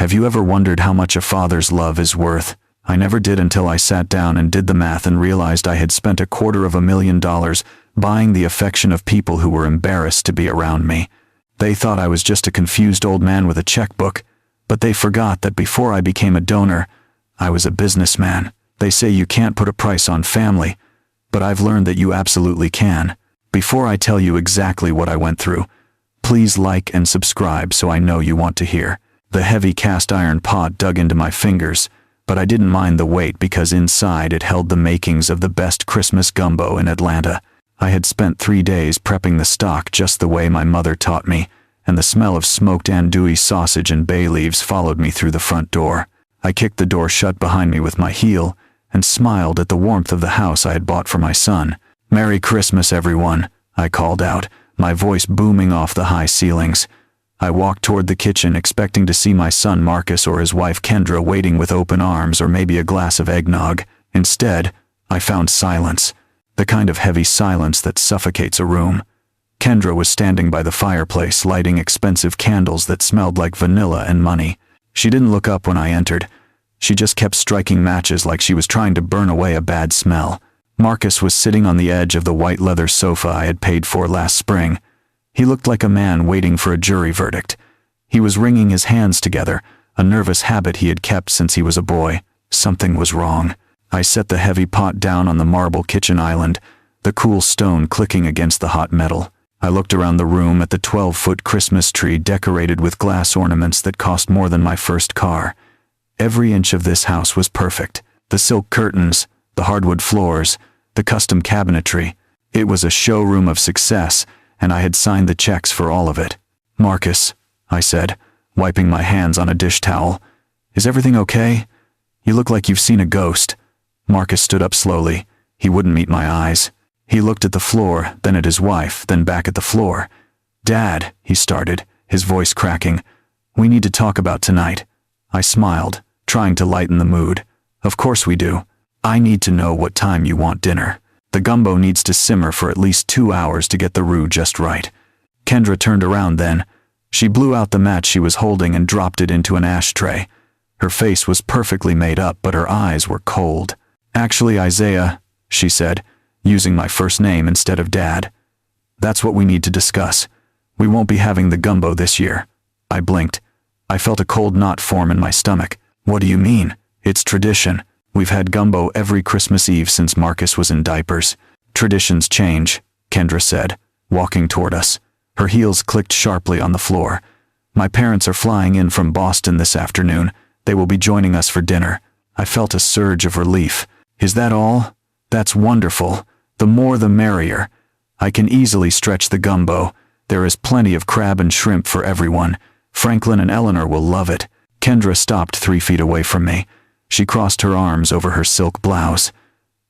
Have you ever wondered how much a father's love is worth? I never did until I sat down and did the math and realized I had spent $250,000 buying the affection of people who were embarrassed to be around me. They thought I was just a confused old man with a checkbook, but they forgot that before I became a donor, I was a businessman. They say you can't put a price on family, but I've learned that you absolutely can. Before I tell you exactly what I went through, please like and subscribe so I know you want to hear. The heavy cast iron pot dug into my fingers, but I didn't mind the weight because inside it held the makings of the best Christmas gumbo in Atlanta. I had spent 3 days prepping the stock just the way my mother taught me, and the smell of smoked andouille sausage and bay leaves followed me through the front door. I kicked the door shut behind me with my heel and smiled at the warmth of the house I had bought for my son. "Merry Christmas, everyone," I called out, my voice booming off the high ceilings. I walked toward the kitchen expecting to see my son Marcus or his wife Kendra waiting with open arms or maybe a glass of eggnog. Instead, I found silence, the kind of heavy silence that suffocates a room. Kendra was standing by the fireplace lighting expensive candles that smelled like vanilla and money. She didn't look up when I entered. She just kept striking matches like she was trying to burn away a bad smell. Marcus was sitting on the edge of the white leather sofa I had paid for last spring. He looked like a man waiting for a jury verdict. He was wringing his hands together, a nervous habit he had kept since he was a boy. Something was wrong. I set the heavy pot down on the marble kitchen island, the cool stone clicking against the hot metal. I looked around the room at the 12-foot Christmas tree decorated with glass ornaments that cost more than my first car. Every inch of this house was perfect. The silk curtains, the hardwood floors, the custom cabinetry. It was a showroom of success, and I had signed the checks for all of it. "Marcus," I said, wiping my hands on a dish towel, "is everything okay? You look like you've seen a ghost." Marcus stood up slowly. He wouldn't meet my eyes. He looked at the floor, then at his wife, then back at the floor. "Dad," he started, his voice cracking, "we need to talk about tonight." I smiled, trying to lighten the mood. "Of course we do. I need to know what time you want dinner. The gumbo needs to simmer for at least 2 hours to get the roux just right." Kendra turned around then. She blew out the match she was holding and dropped it into an ashtray. Her face was perfectly made up, but her eyes were cold. "Actually, Isaiah," she said, using my first name instead of Dad. "That's what we need to discuss. We won't be having the gumbo this year." I blinked. I felt a cold knot form in my stomach. "What do you mean? It's tradition. We've had gumbo every Christmas Eve since Marcus was in diapers." "Traditions change," Kendra said, walking toward us. Her heels clicked sharply on the floor. "My parents are flying in from Boston this afternoon. They will be joining us for dinner." I felt a surge of relief. "Is that all? That's wonderful. The more the merrier. I can easily stretch the gumbo. There is plenty of crab and shrimp for everyone. Franklin and Eleanor will love it." Kendra stopped 3 feet away from me. She crossed her arms over her silk blouse.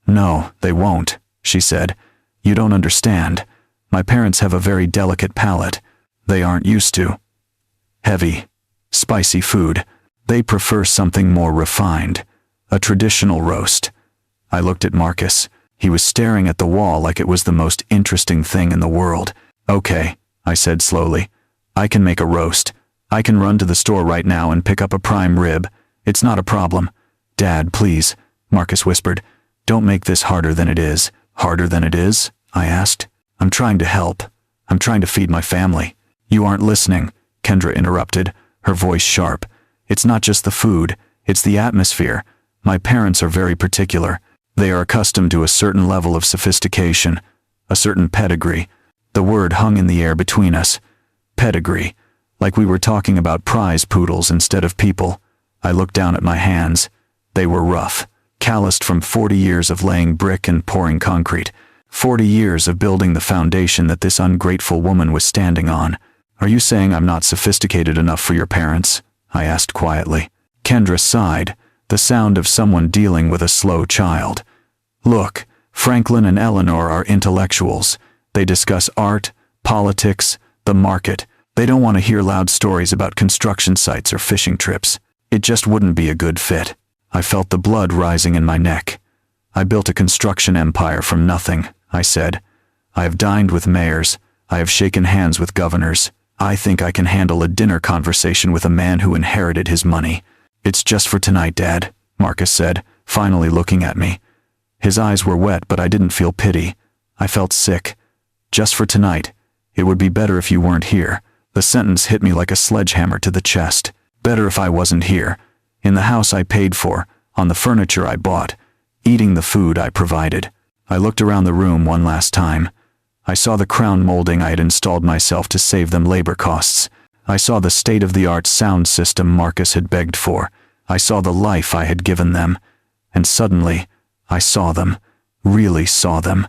"No, they won't," she said. "You don't understand. My parents have a very delicate palate. They aren't used to heavy, spicy food. They prefer something more refined, a traditional roast." I looked at Marcus. He was staring at the wall like it was the most interesting thing in the world. "Okay," I said slowly. "I can make a roast. I can run to the store right now and pick up a prime rib. It's not a problem." "Dad, please," Marcus whispered. "Don't make this harder than it is." "Harder than it is?" I asked. "I'm trying to help. I'm trying to feed my family." "You aren't listening," Kendra interrupted, her voice sharp. "It's not just the food, it's the atmosphere. My parents are very particular. They are accustomed to a certain level of sophistication, a certain pedigree." The word hung in the air between us. Pedigree. Like we were talking about prize poodles instead of people. I looked down at my hands. They were rough, calloused from 40 years of laying brick and pouring concrete. 40 years of building the foundation that this ungrateful woman was standing on. "Are you saying I'm not sophisticated enough for your parents?" I asked quietly. Kendra sighed, the sound of someone dealing with a slow child. "Look, Franklin and Eleanor are intellectuals. They discuss art, politics, the market. They don't want to hear loud stories about construction sites or fishing trips. It just wouldn't be a good fit." I felt the blood rising in my neck. "I built a construction empire from nothing," I said. "I have dined with mayors. I have shaken hands with governors. I think I can handle a dinner conversation with a man who inherited his money. It's just for tonight, Dad, Marcus said, finally looking at me. His eyes were wet, but I didn't feel pity. I felt sick. Just for tonight. It would be better if you weren't here. The sentence hit me like a sledgehammer to the chest. Better if I wasn't here. In the house I paid for, on the furniture I bought, eating the food I provided. I looked around the room one last time. I saw the crown molding I had installed myself to save them labor costs. I saw the state-of-the-art sound system Marcus had begged for. I saw the life I had given them. And suddenly, I saw them. Really saw them.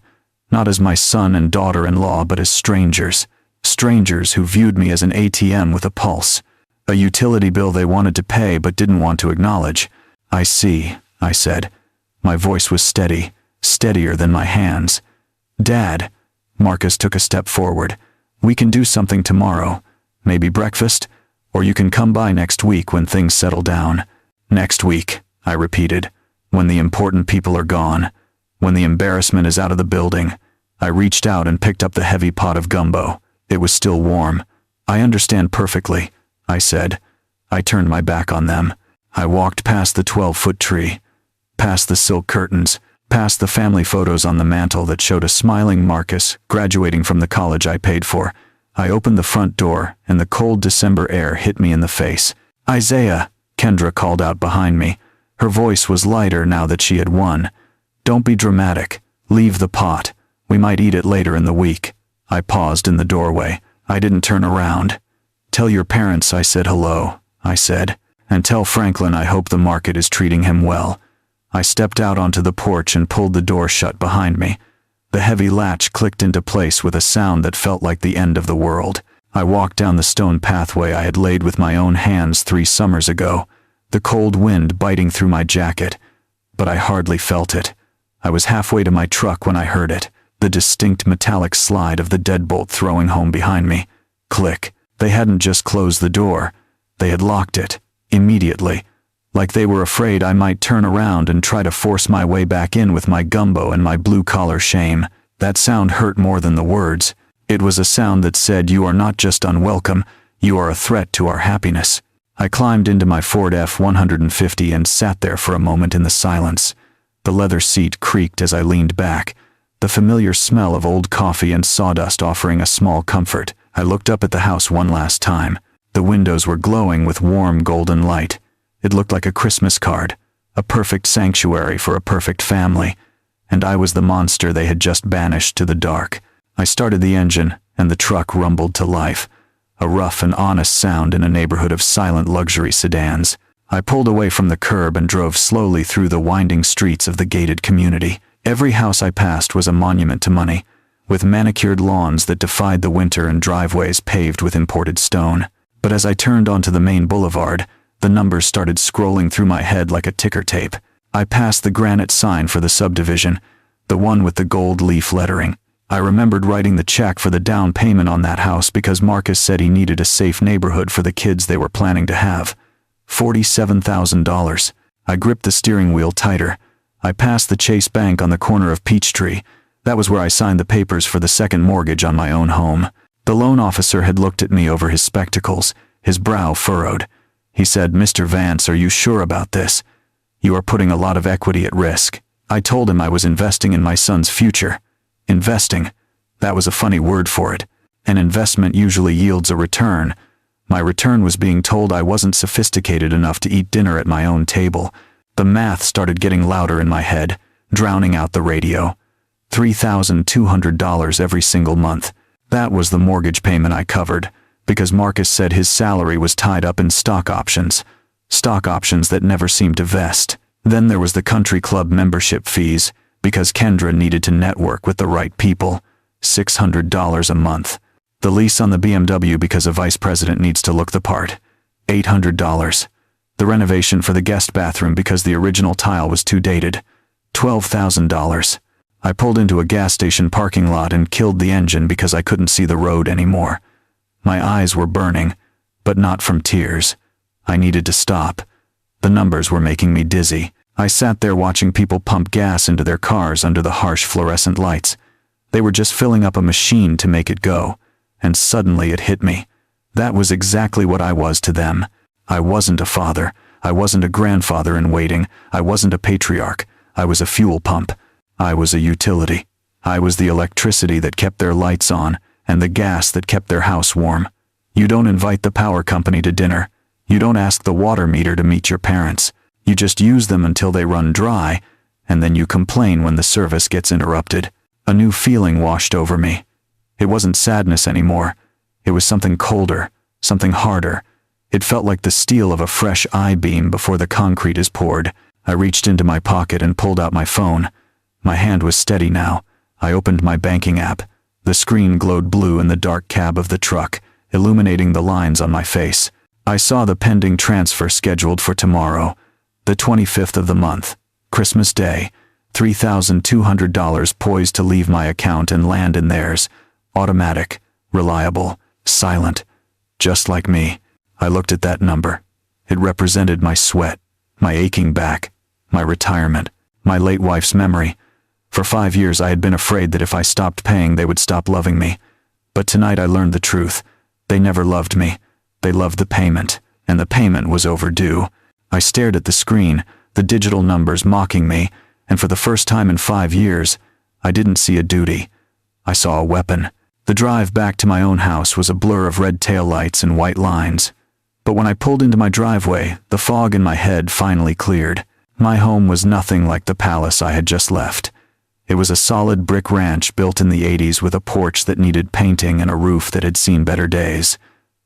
Not as my son and daughter-in-law, but as strangers. Strangers who viewed me as an ATM with a pulse. A utility bill they wanted to pay but didn't want to acknowledge. I see, I said. My voice was steady, steadier than my hands. Dad, Marcus took a step forward. We can do something tomorrow. Maybe breakfast? Or you can come by next week when things settle down. Next week, I repeated. When the important people are gone. When the embarrassment is out of the building. I reached out and picked up the heavy pot of gumbo. It was still warm. I understand perfectly, I said. I turned my back on them. I walked past the 12-foot tree. Past the silk curtains. Past the family photos on the mantel that showed a smiling Marcus graduating from the college I paid for. I opened the front door, and the cold December air hit me in the face. Isaiah, Kendra called out behind me. Her voice was lighter now that she had won. Don't be dramatic. Leave the pot. We might eat it later in the week. I paused in the doorway. I didn't turn around. Tell your parents I said hello, I said. And tell Franklin I hope the market is treating him well. I stepped out onto the porch and pulled the door shut behind me. The heavy latch clicked into place with a sound that felt like the end of the world. I walked down the stone pathway I had laid with my own hands 3 summers ago, the cold wind biting through my jacket. But I hardly felt it. I was halfway to my truck when I heard it, the distinct metallic slide of the deadbolt throwing home behind me. Click. They hadn't just closed the door. They had locked it, immediately. Like they were afraid I might turn around and try to force my way back in with my gumbo and my blue-collar shame. That sound hurt more than the words. It was a sound that said, you are not just unwelcome, you are a threat to our happiness. I climbed into my Ford F-150 and sat there for a moment in the silence. The leather seat creaked as I leaned back, the familiar smell of old coffee and sawdust offering a small comfort. I looked up at the house one last time. The windows were glowing with warm golden light. It looked like a Christmas card, a perfect sanctuary for a perfect family, and I was the monster they had just banished to the dark. I started the engine, and the truck rumbled to life, a rough and honest sound in a neighborhood of silent luxury sedans. I pulled away from the curb and drove slowly through the winding streets of the gated community. Every house I passed was a monument to money, with manicured lawns that defied the winter and driveways paved with imported stone. But as I turned onto the main boulevard, the numbers started scrolling through my head like a ticker tape. I passed the granite sign for the subdivision, the one with the gold leaf lettering. I remembered writing the check for the down payment on that house because Marcus said he needed a safe neighborhood for the kids they were planning to have. $47,000. I gripped the steering wheel tighter. I passed the Chase Bank on the corner of Peachtree. That was where I signed the papers for the second mortgage on my own home. The loan officer had looked at me over his spectacles, his brow furrowed. He said, Mr. Vance, are you sure about this? You are putting a lot of equity at risk. I told him I was investing in my son's future. Investing. That was a funny word for it. An investment usually yields a return. My return was being told I wasn't sophisticated enough to eat dinner at my own table. The math started getting louder in my head, drowning out the radio. $3,200 every single month. That was the mortgage payment I covered, because Marcus said his salary was tied up in stock options that never seemed to vest. Then there was the country club membership fees, because Kendra needed to network with the right people. $600 a month. The lease on the BMW because a vice president needs to look the part. $800. The renovation for the guest bathroom because the original tile was too dated. $12,000. I pulled into a gas station parking lot and killed the engine because I couldn't see the road anymore. My eyes were burning, but not from tears. I needed to stop. The numbers were making me dizzy. I sat there watching people pump gas into their cars under the harsh fluorescent lights. They were just filling up a machine to make it go, and suddenly it hit me. That was exactly what I was to them. I wasn't a father. I wasn't a grandfather in waiting. I wasn't a patriarch. I was a fuel pump. I was a utility. I was the electricity that kept their lights on, and the gas that kept their house warm. You don't invite the power company to dinner. You don't ask the water meter to meet your parents. You just use them until they run dry, and then you complain when the service gets interrupted. A new feeling washed over me. It wasn't sadness anymore. It was something colder, something harder. It felt like the steel of a fresh I-beam before the concrete is poured. I reached into my pocket and pulled out my phone. My hand was steady now. I opened my banking app. The screen glowed blue in the dark cab of the truck, illuminating the lines on my face. I saw the pending transfer scheduled for tomorrow, the 25th of the month, Christmas Day. $3,200 poised to leave my account and land in theirs. Automatic, reliable, silent, just like me. I looked at that number. It represented my sweat, my aching back, my retirement, my late wife's memory. For 5 years I had been afraid that if I stopped paying they would stop loving me. But tonight I learned the truth. They never loved me. They loved the payment, and the payment was overdue. I stared at the screen, the digital numbers mocking me, and for the first time in 5 years, I didn't see a duty. I saw a weapon. The drive back to my own house was a blur of red taillights and white lines. But when I pulled into my driveway, the fog in my head finally cleared. My home was nothing like the palace I had just left. It was a solid brick ranch built in the 80s with a porch that needed painting and a roof that had seen better days.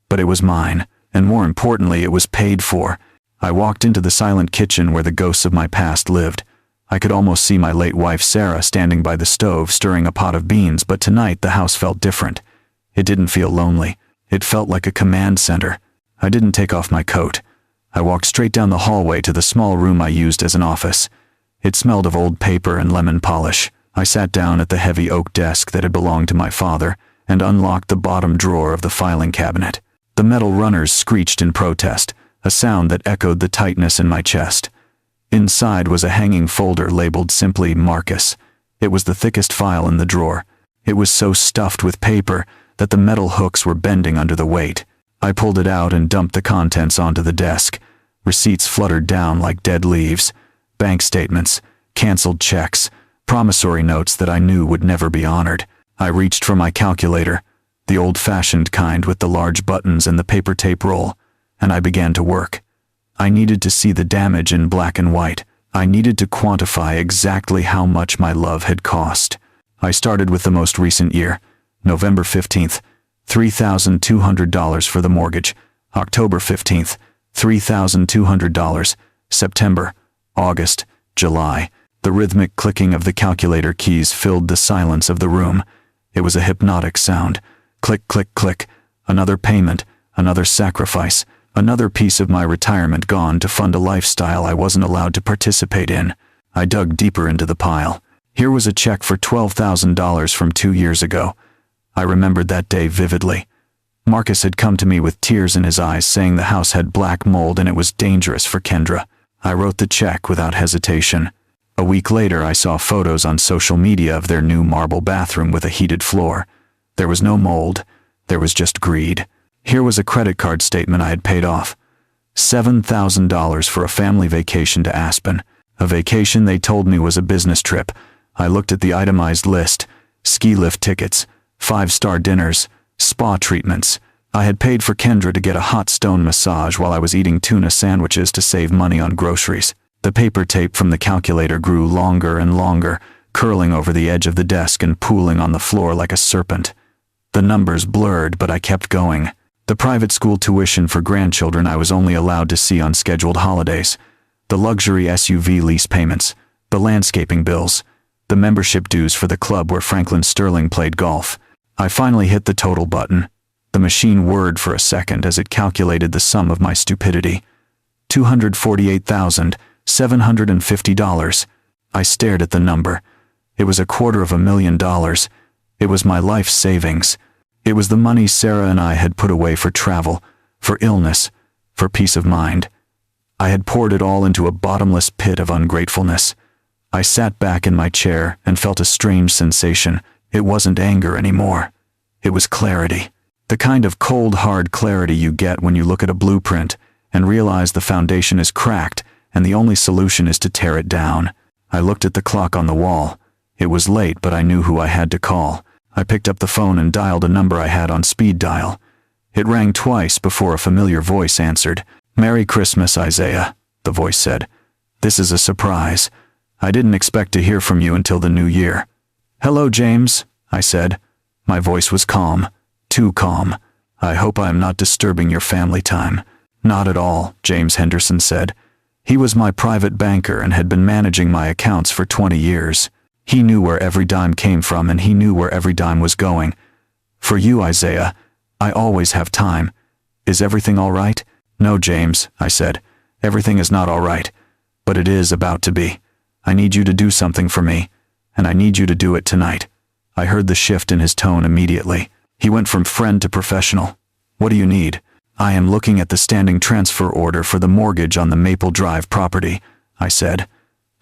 But it was mine, and more importantly, it was paid for. I walked into the silent kitchen where the ghosts of my past lived. I could almost see my late wife Sarah standing by the stove stirring a pot of beans, but tonight the house felt different. It didn't feel lonely. It felt like a command center. I didn't take off my coat. I walked straight down the hallway to the small room I used as an office. It smelled of old paper and lemon polish. I sat down at the heavy oak desk that had belonged to my father and unlocked the bottom drawer of the filing cabinet. The metal runners screeched in protest, a sound that echoed the tightness in my chest. Inside was a hanging folder labeled simply Marcus. It was the thickest file in the drawer. It was so stuffed with paper that the metal hooks were bending under the weight. I pulled it out and dumped the contents onto the desk. Receipts fluttered down like dead leaves. Bank statements, canceled checks, promissory notes that I knew would never be honored. I reached for my calculator, the old-fashioned kind with the large buttons and the paper tape roll, and I began to work. I needed to see the damage in black and white. I needed to quantify exactly how much my love had cost. I started with the most recent year, November 15th, $3,200 for the mortgage. October 15th, $3,200. September, August, July. The rhythmic clicking of the calculator keys filled the silence of the room. It was a hypnotic sound. Click, click, click. Another payment, another sacrifice. Another piece of my retirement gone to fund a lifestyle I wasn't allowed to participate in. I dug deeper into the pile. Here was a check for $12,000 from 2 years ago. I remembered that day vividly. Marcus had come to me with tears in his eyes saying the house had black mold and it was dangerous for Kendra. I wrote the check without hesitation. A week later I saw photos on social media of their new marble bathroom with a heated floor. There was no mold. There was just greed. Here was a credit card statement I had paid off. $7,000 for a family vacation to Aspen. A vacation they told me was a business trip. I looked at the itemized list. Ski lift tickets, 5-star dinners, spa treatments. I had paid for Kendra to get a hot stone massage while I was eating tuna sandwiches to save money on groceries. The paper tape from the calculator grew longer and longer, curling over the edge of the desk and pooling on the floor like a serpent. The numbers blurred, but I kept going. The private school tuition for grandchildren I was only allowed to see on scheduled holidays. The luxury SUV lease payments. The landscaping bills. The membership dues for the club where Franklin Sterling played golf. I finally hit the total button. The machine whirred for a second as it calculated the sum of my stupidity. $248,750. I stared at the number. It was $250,000. It was my life savings. It was the money Sarah and I had put away for travel, for illness, for peace of mind. I had poured it all into a bottomless pit of ungratefulness. I sat back in my chair and felt a strange sensation. It wasn't anger anymore. It was clarity. The kind of cold, hard clarity you get when you look at a blueprint and realize the foundation is cracked and the only solution is to tear it down. I looked at the clock on the wall. It was late, but I knew who I had to call. I picked up the phone and dialed a number I had on speed dial. It rang twice before a familiar voice answered. "Merry Christmas, Isaiah," the voice said. "This is a surprise. I didn't expect to hear from you until the new year." "Hello, James," I said. My voice was calm. Too calm. "I hope I am not disturbing your family time." "Not at all," James Henderson said. He was my private banker and had been managing my accounts for 20 years. He knew where every dime came from and he knew where every dime was going. "For you, Isaiah, I always have time. Is everything all right?" "No, James," I said. "Everything is not all right. But it is about to be. I need you to do something for me, and I need you to do it tonight." I heard the shift in his tone immediately. He went from friend to professional. "What do you need?" "I am looking at the standing transfer order for the mortgage on the Maple Drive property," I said.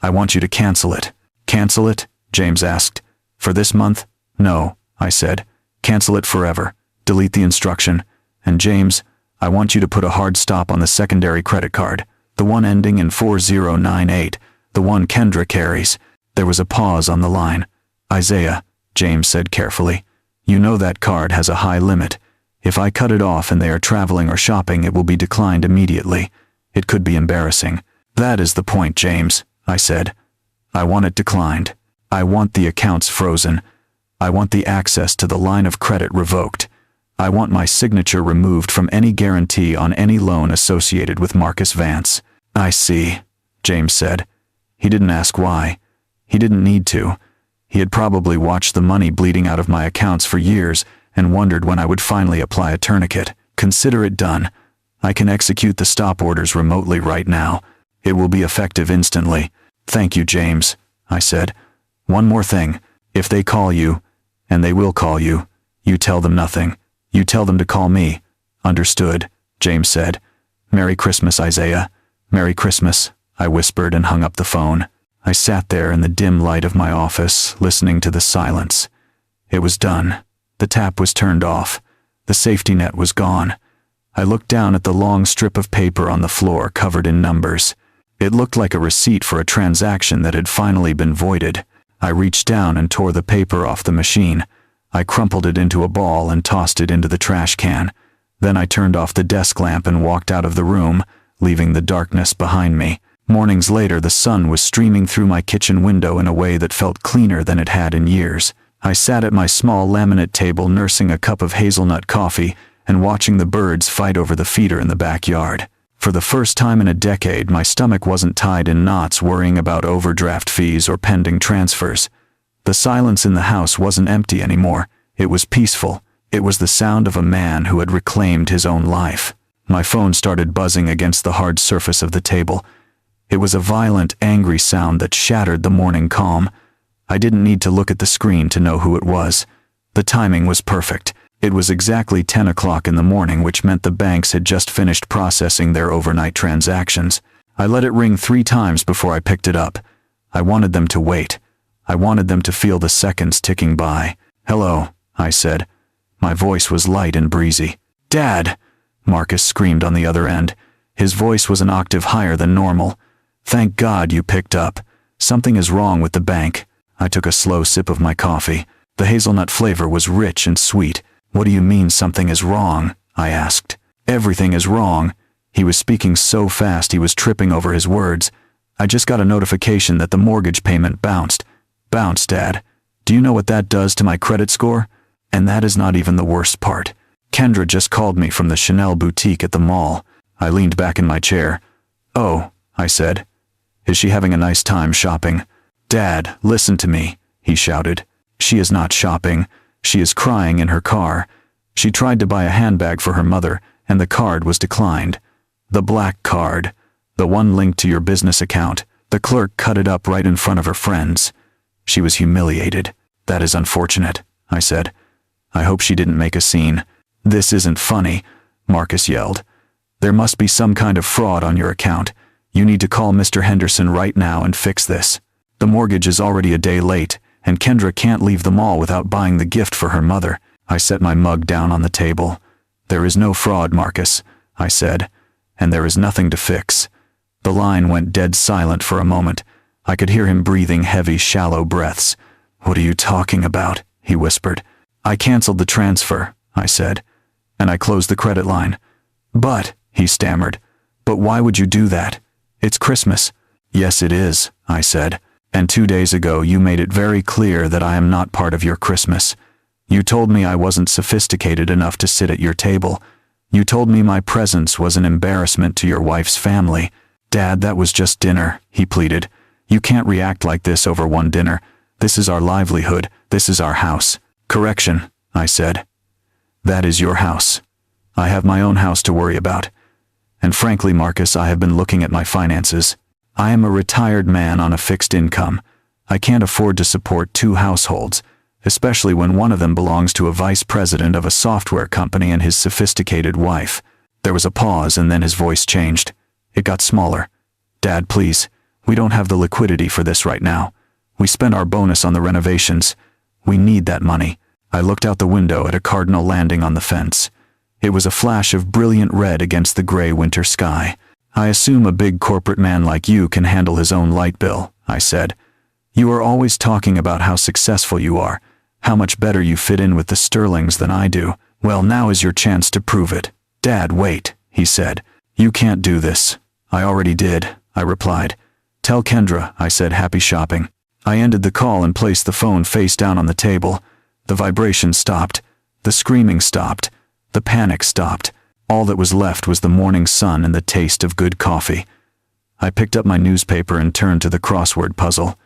"I want you to cancel it." "Cancel it?" James asked. "For this month?" "No," I said. "Cancel it forever. Delete the instruction. And James, I want you to put a hard stop on the secondary credit card, the one ending in 4098, the one Kendra carries." There was a pause on the line. "Isaiah," James said carefully, "you know that card has a high limit. If I cut it off and they are traveling or shopping, it will be declined immediately. It could be embarrassing." "That is the point, James," I said. "I want it declined. I want the accounts frozen. I want the access to the line of credit revoked. I want my signature removed from any guarantee on any loan associated with Marcus Vance." "I see," James said. He didn't ask why. He didn't need to. He had probably watched the money bleeding out of my accounts for years and wondered when I would finally apply a tourniquet. "Consider it done. I can execute the stop orders remotely right now. It will be effective instantly." "Thank you, James," I said. "One more thing. If they call you, and they will call you, you tell them nothing. You tell them to call me." "Understood," James said. "Merry Christmas, Isaiah." "Merry Christmas," I whispered and hung up the phone. I sat there in the dim light of my office, listening to the silence. It was done. The tap was turned off. The safety net was gone. I looked down at the long strip of paper on the floor covered in numbers. It looked like a receipt for a transaction that had finally been voided. I reached down and tore the paper off the machine. I crumpled it into a ball and tossed it into the trash can. Then I turned off the desk lamp and walked out of the room, leaving the darkness behind me. Mornings later, the sun was streaming through my kitchen window in a way that felt cleaner than it had in years. I sat at my small laminate table nursing a cup of hazelnut coffee and watching the birds fight over the feeder in the backyard. For the first time in a decade, my stomach wasn't tied in knots worrying about overdraft fees or pending transfers. The silence in the house wasn't empty anymore. It was peaceful. It was the sound of a man who had reclaimed his own life. My phone started buzzing against the hard surface of the table. It was a violent, angry sound that shattered the morning calm. I didn't need to look at the screen to know who it was. The timing was perfect. It was exactly 10 o'clock in the morning, which meant the banks had just finished processing their overnight transactions. I let it ring 3 times before I picked it up. I wanted them to wait. I wanted them to feel the seconds ticking by. "Hello," I said. My voice was light and breezy. "Dad!" Marcus screamed on the other end. His voice was an octave higher than normal. "Thank God you picked up. Something is wrong with the bank." I took a slow sip of my coffee. The hazelnut flavor was rich and sweet. "What do you mean something is wrong?" I asked. "Everything is wrong." He was speaking so fast he was tripping over his words. "I just got a notification that the mortgage payment bounced." "Bounced, Dad? Do you know what that does to my credit score? And that is not even the worst part. Kendra just called me from the Chanel boutique at the mall." I leaned back in my chair. "Oh," I said. "Is she having a nice time shopping?" "Dad, listen to me," he shouted. "She is not shopping. She is crying in her car. She tried to buy a handbag for her mother, and the card was declined. The black card. The one linked to your business account. The clerk cut it up right in front of her friends. She was humiliated." "That is unfortunate," I said. "I hope she didn't make a scene." "This isn't funny," Marcus yelled. "There must be some kind of fraud on your account. You need to call Mr. Henderson right now and fix this. The mortgage is already a day late, and Kendra can't leave the mall without buying the gift for her mother." I set my mug down on the table. "There is no fraud, Marcus," I said, "and there is nothing to fix." The line went dead silent for a moment. I could hear him breathing heavy, shallow breaths. "What are you talking about?" he whispered. "I canceled the transfer," I said, "and I closed the credit line." "But," he stammered, "but why would you do that? It's Christmas." "Yes, it is," I said, "and 2 days ago you made it very clear that I am not part of your Christmas. You told me I wasn't sophisticated enough to sit at your table. You told me my presence was an embarrassment to your wife's family." "Dad, that was just dinner," he pleaded. "You can't react like this over one dinner. This is our livelihood. This is our house." "Correction," I said. "That is your house. I have my own house to worry about. And frankly, Marcus, I have been looking at my finances. I am a retired man on a fixed income. I can't afford to support 2 households, especially when one of them belongs to a vice president of a software company and his sophisticated wife." There was a pause, and then his voice changed. It got smaller. "Dad, please, we don't have the liquidity for this right now. We spent our bonus on the renovations. We need that money." I looked out the window at a cardinal landing on the fence. It was a flash of brilliant red against the gray winter sky. "I assume a big corporate man like you can handle his own light bill," I said. "You are always talking about how successful you are, how much better you fit in with the Sterlings than I do. Well, now is your chance to prove it." "Dad, wait," he said. "You can't do this." "I already did," I replied. "Tell Kendra," I said, "happy shopping." I ended the call and placed the phone face down on the table. The vibration stopped. The screaming stopped. The panic stopped. All that was left was the morning sun and the taste of good coffee. I picked up my newspaper and turned to the crossword puzzle.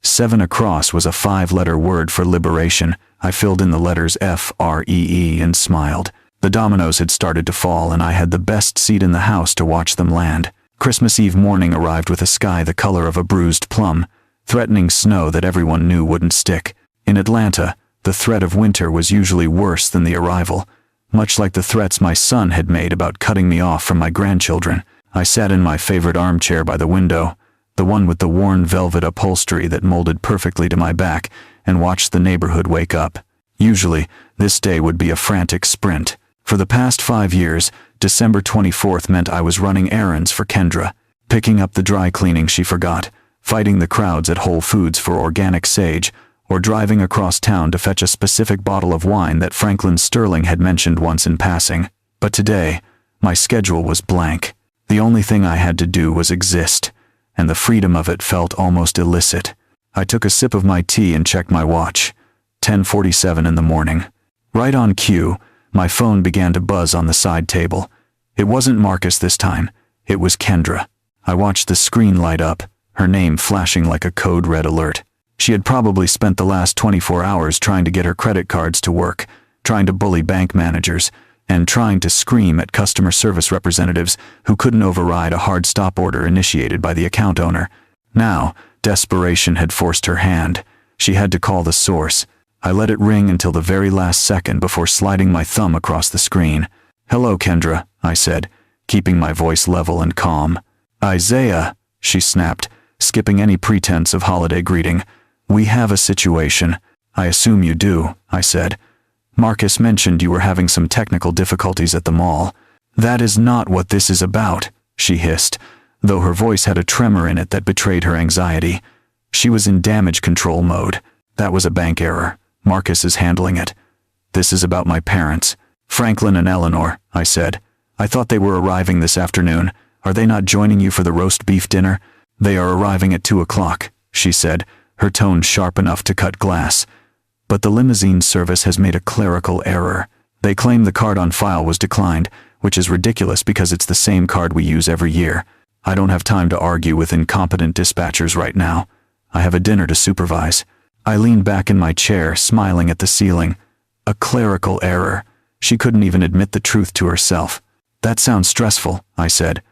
7 across was a 5-letter word for liberation. I filled in the letters FREE and smiled. The dominoes had started to fall, and I had the best seat in the house to watch them land. Christmas Eve morning arrived with a sky the color of a bruised plum, threatening snow that everyone knew wouldn't stick. In Atlanta, the threat of winter was usually worse than the arrival, much like the threats my son had made about cutting me off from my grandchildren. I sat in my favorite armchair by the window, the one with the worn velvet upholstery that molded perfectly to my back, and watched the neighborhood wake up. Usually, this day would be a frantic sprint. For the past 5 years, December 24th meant I was running errands for Kendra, picking up the dry cleaning she forgot, fighting the crowds at Whole Foods for organic sage, or driving across town to fetch a specific bottle of wine that Franklin Sterling had mentioned once in passing. But today, my schedule was blank. The only thing I had to do was exist, and the freedom of it felt almost illicit. I took a sip of my tea and checked my watch. 10:47 in the morning. Right on cue, my phone began to buzz on the side table. It wasn't Marcus this time. It was Kendra. I watched the screen light up, her name flashing like a code red alert. She had probably spent the last 24 hours trying to get her credit cards to work, trying to bully bank managers, and trying to scream at customer service representatives who couldn't override a hard stop order initiated by the account owner. Now, desperation had forced her hand. She had to call the source. I let it ring until the very last second before sliding my thumb across the screen. "Hello, Kendra," I said, keeping my voice level and calm. "Isaiah," she snapped, skipping any pretense of holiday greeting. "We have a situation." "I assume you do," I said. "Marcus mentioned you were having some technical difficulties at the mall." "That is not what this is about," she hissed, though her voice had a tremor in it that betrayed her anxiety. She was in damage control mode. "That was a bank error. Marcus is handling it. This is about my parents. Franklin and Eleanor," I said. "I thought they were arriving this afternoon. Are they not joining you for the roast beef dinner?" "They are arriving at 2 o'clock, she said, her tone sharp enough to cut glass. "But the limousine service has made a clerical error. They claim the card on file was declined, which is ridiculous because it's the same card we use every year. I don't have time to argue with incompetent dispatchers right now. I have a dinner to supervise." I leaned back in my chair, smiling at the ceiling. A clerical error. She couldn't even admit the truth to herself. "That sounds stressful," I said.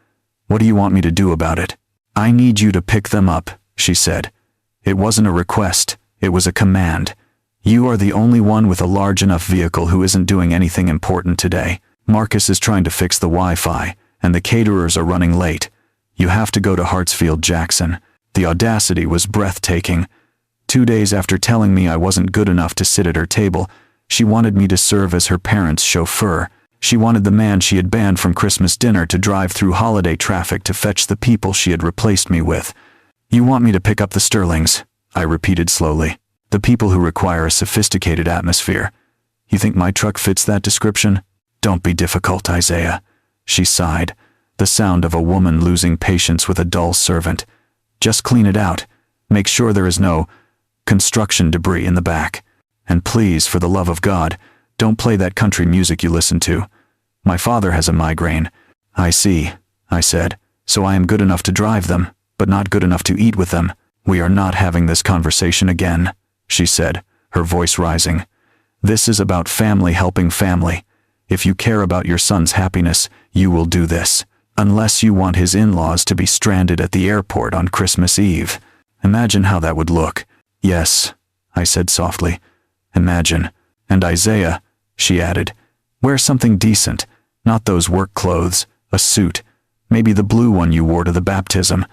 "What do you want me to do about it?" "I need you to pick them up," she said. It wasn't a request, it was a command. "You are the only one with a large enough vehicle who isn't doing anything important today. Marcus is trying to fix the Wi-Fi, and the caterers are running late. You have to go to Hartsfield-Jackson." The audacity was breathtaking. 2 days after telling me I wasn't good enough to sit at her table, She wanted me to serve as her parents' chauffeur. She wanted the man she had banned from Christmas dinner to drive through holiday traffic to fetch the people she had replaced me with. "You want me to pick up the Sterlings," I repeated slowly. "The people who require a sophisticated atmosphere. You think my truck fits that description? Don't be difficult, Isaiah." She sighed, the sound of a woman losing patience with a dull servant. "Just clean it out. Make sure there is no construction debris in the back. And please, for the love of God, don't play that country music you listen to. My father has a migraine." "I see," I said. "So I am good enough to drive them, but not good enough to eat with them." "We are not having this conversation again," she said, her voice rising. "This is about family helping family. If you care about your son's happiness, you will do this. Unless you want his in-laws to be stranded at the airport on Christmas Eve. Imagine how that would look." "Yes," I said softly. "Imagine. And Isaiah," she added, "wear something decent, not those work clothes, a suit, maybe the blue one you wore to the baptism.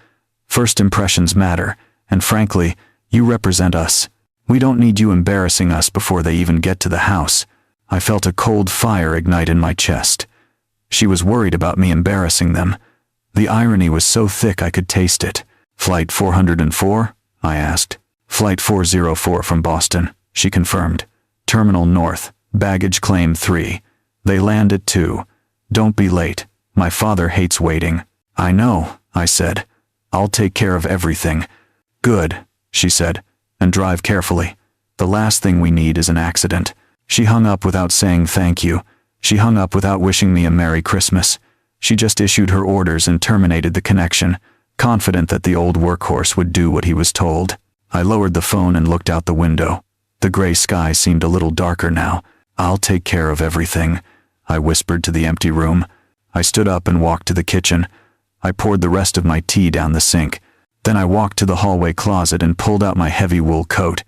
First impressions matter, and frankly, you represent us. We don't need you embarrassing us before they even get to the house." I felt a cold fire ignite in my chest. She was worried about me embarrassing them. The irony was so thick I could taste it. "Flight 404? I asked. "Flight 404 from Boston," she confirmed. "Terminal North, baggage claim 3. They land at 2. Don't be late. My father hates waiting." "I know," I said. "I'll take care of everything." "Good," she said, "and drive carefully. The last thing we need is an accident." She hung up without saying thank you. She hung up without wishing me a Merry Christmas. She just issued her orders and terminated the connection, confident that the old workhorse would do what he was told. I lowered the phone and looked out the window. The gray sky seemed a little darker now. "I'll take care of everything," I whispered to the empty room. I stood up and walked to the kitchen. I poured the rest of my tea down the sink. Then I walked to the hallway closet and pulled out my heavy wool coat.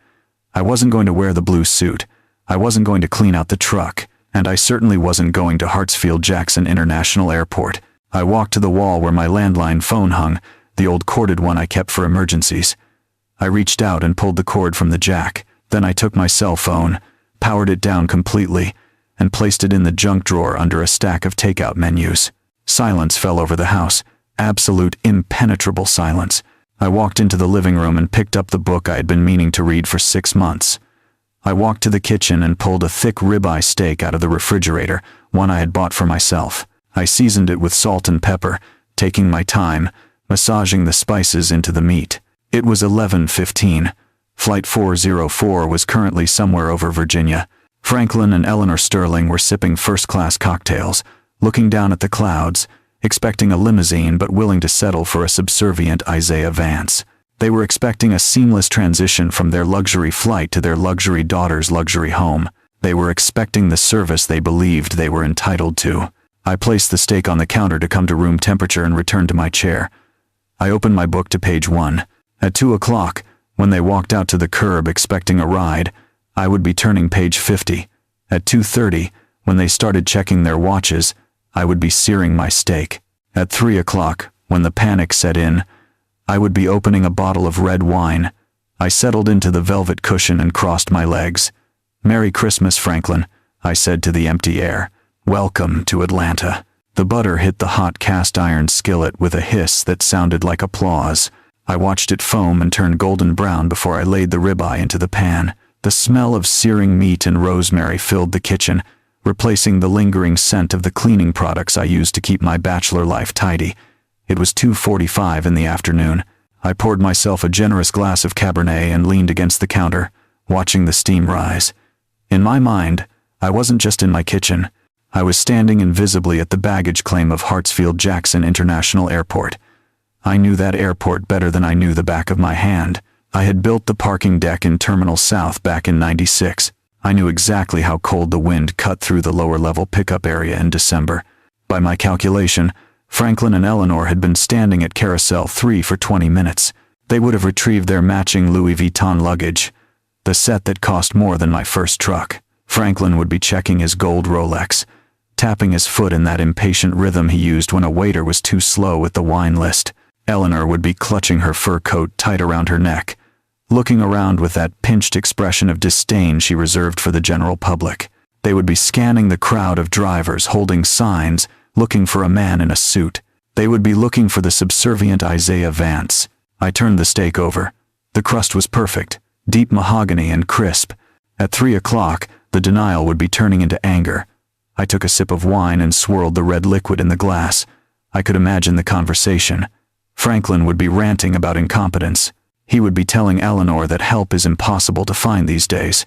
I wasn't going to wear the blue suit. I wasn't going to clean out the truck, and I certainly wasn't going to Hartsfield-Jackson International Airport. I walked to the wall where my landline phone hung, the old corded one I kept for emergencies. I reached out and pulled the cord from the jack. Then I took my cell phone, powered it down completely, and placed it in the junk drawer under a stack of takeout menus. Silence fell over the house, absolute impenetrable silence. I walked into the living room and picked up the book I had been meaning to read for 6 months. I walked to the kitchen and pulled a thick ribeye steak out of the refrigerator, one I had bought for myself. I seasoned it with salt and pepper, taking my time, massaging the spices into the meat. It was 11:15. Flight 404 was currently somewhere over Virginia. Franklin and Eleanor Sterling were sipping first-class cocktails, looking down at the clouds, expecting a limousine but willing to settle for a subservient Isaiah Vance. They were expecting a seamless transition from their luxury flight to their luxury daughter's luxury home. They were expecting the service they believed they were entitled to. I placed the steak on the counter to come to room temperature and returned to my chair. I opened my book to page 1. At 2 o'clock, when they walked out to the curb expecting a ride, I would be turning page 50. At 2:30, when they started checking their watches, I would be searing my steak. At 3 o'clock, when the panic set in, I would be opening a bottle of red wine. I settled into the velvet cushion and crossed my legs. "Merry Christmas, Franklin," I said to the empty air. "Welcome to Atlanta." The butter hit the hot cast iron skillet with a hiss that sounded like applause. I watched it foam and turn golden brown before I laid the ribeye into the pan. The smell of searing meat and rosemary filled the kitchen, replacing the lingering scent of the cleaning products I used to keep my bachelor life tidy. It was 2:45 in the afternoon. I poured myself a generous glass of Cabernet and leaned against the counter, watching the steam rise. In my mind, I wasn't just in my kitchen. I was standing invisibly at the baggage claim of Hartsfield-Jackson International Airport. I knew that airport better than I knew the back of my hand. I had built the parking deck in Terminal South back in '96. I knew exactly how cold the wind cut through the lower-level pickup area in December. By my calculation, Franklin and Eleanor had been standing at Carousel 3 for 20 minutes. They would have retrieved their matching Louis Vuitton luggage, the set that cost more than my first truck. Franklin would be checking his gold Rolex, tapping his foot in that impatient rhythm he used when a waiter was too slow with the wine list. Eleanor would be clutching her fur coat tight around her neck, looking around with that pinched expression of disdain she reserved for the general public. They would be scanning the crowd of drivers holding signs, looking for a man in a suit. They would be looking for the subservient Isaiah Vance. I turned the steak over. The crust was perfect, deep mahogany and crisp. At 3 o'clock, the denial would be turning into anger. I took a sip of wine and swirled the red liquid in the glass. I could imagine the conversation. Franklin would be ranting about incompetence. He would be telling Eleanor that help is impossible to find these days.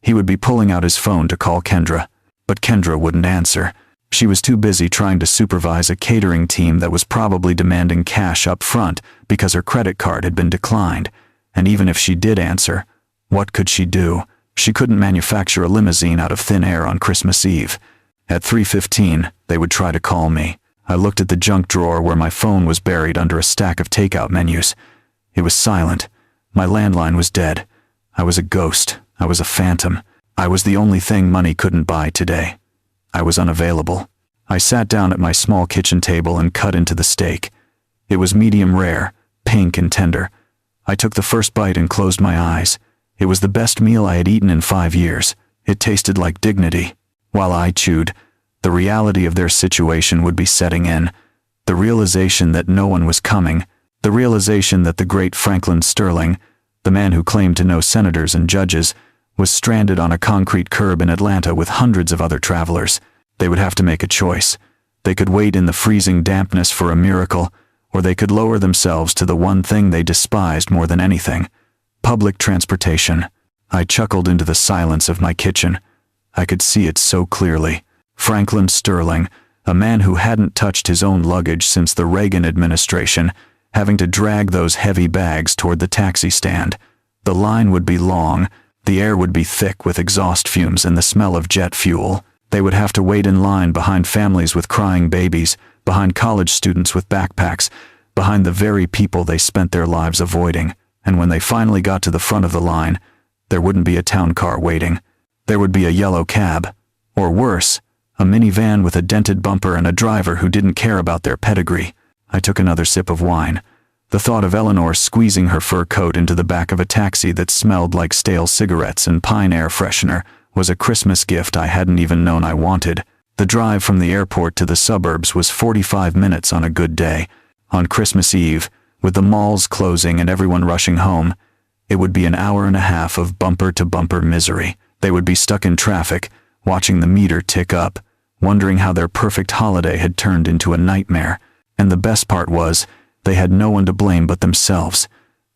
He would be pulling out his phone to call Kendra, but Kendra wouldn't answer. She was too busy trying to supervise a catering team that was probably demanding cash up front because her credit card had been declined. And even if she did answer, what could she do? She couldn't manufacture a limousine out of thin air on Christmas Eve. At 3:15, they would try to call me. I looked at the junk drawer where my phone was buried under a stack of takeout menus. It was silent. My landline was dead. I was a ghost. I was a phantom. I was the only thing money couldn't buy today. I was unavailable. I sat down at my small kitchen table and cut into the steak. It was medium rare, pink and tender. I took the first bite and closed my eyes. It was the best meal I had eaten in 5 years. It tasted like dignity. While I chewed, the reality of their situation would be setting in. The realization that no one was coming. The realization that the great Franklin Sterling, the man who claimed to know senators and judges, was stranded on a concrete curb in Atlanta with hundreds of other travelers. They would have to make a choice. They could wait in the freezing dampness for a miracle, or they could lower themselves to the one thing they despised more than anything: public transportation. I chuckled into the silence of my kitchen. I could see it so clearly. Franklin Sterling, a man who hadn't touched his own luggage since the Reagan administration, having to drag those heavy bags toward the taxi stand. The line would be long, the air would be thick with exhaust fumes and the smell of jet fuel. They would have to wait in line behind families with crying babies, behind college students with backpacks, behind the very people they spent their lives avoiding. And when they finally got to the front of the line, there wouldn't be a town car waiting. There would be a yellow cab, or worse, a minivan with a dented bumper and a driver who didn't care about their pedigree. I took another sip of wine. The thought of Eleanor squeezing her fur coat into the back of a taxi that smelled like stale cigarettes and pine air freshener was a Christmas gift I hadn't even known I wanted. The drive from the airport to the suburbs was 45 minutes on a good day. On Christmas Eve, with the malls closing and everyone rushing home, it would be an hour and a half of bumper-to-bumper misery. They would be stuck in traffic, watching the meter tick up, wondering how their perfect holiday had turned into a nightmare. And the best part was, they had no one to blame but themselves.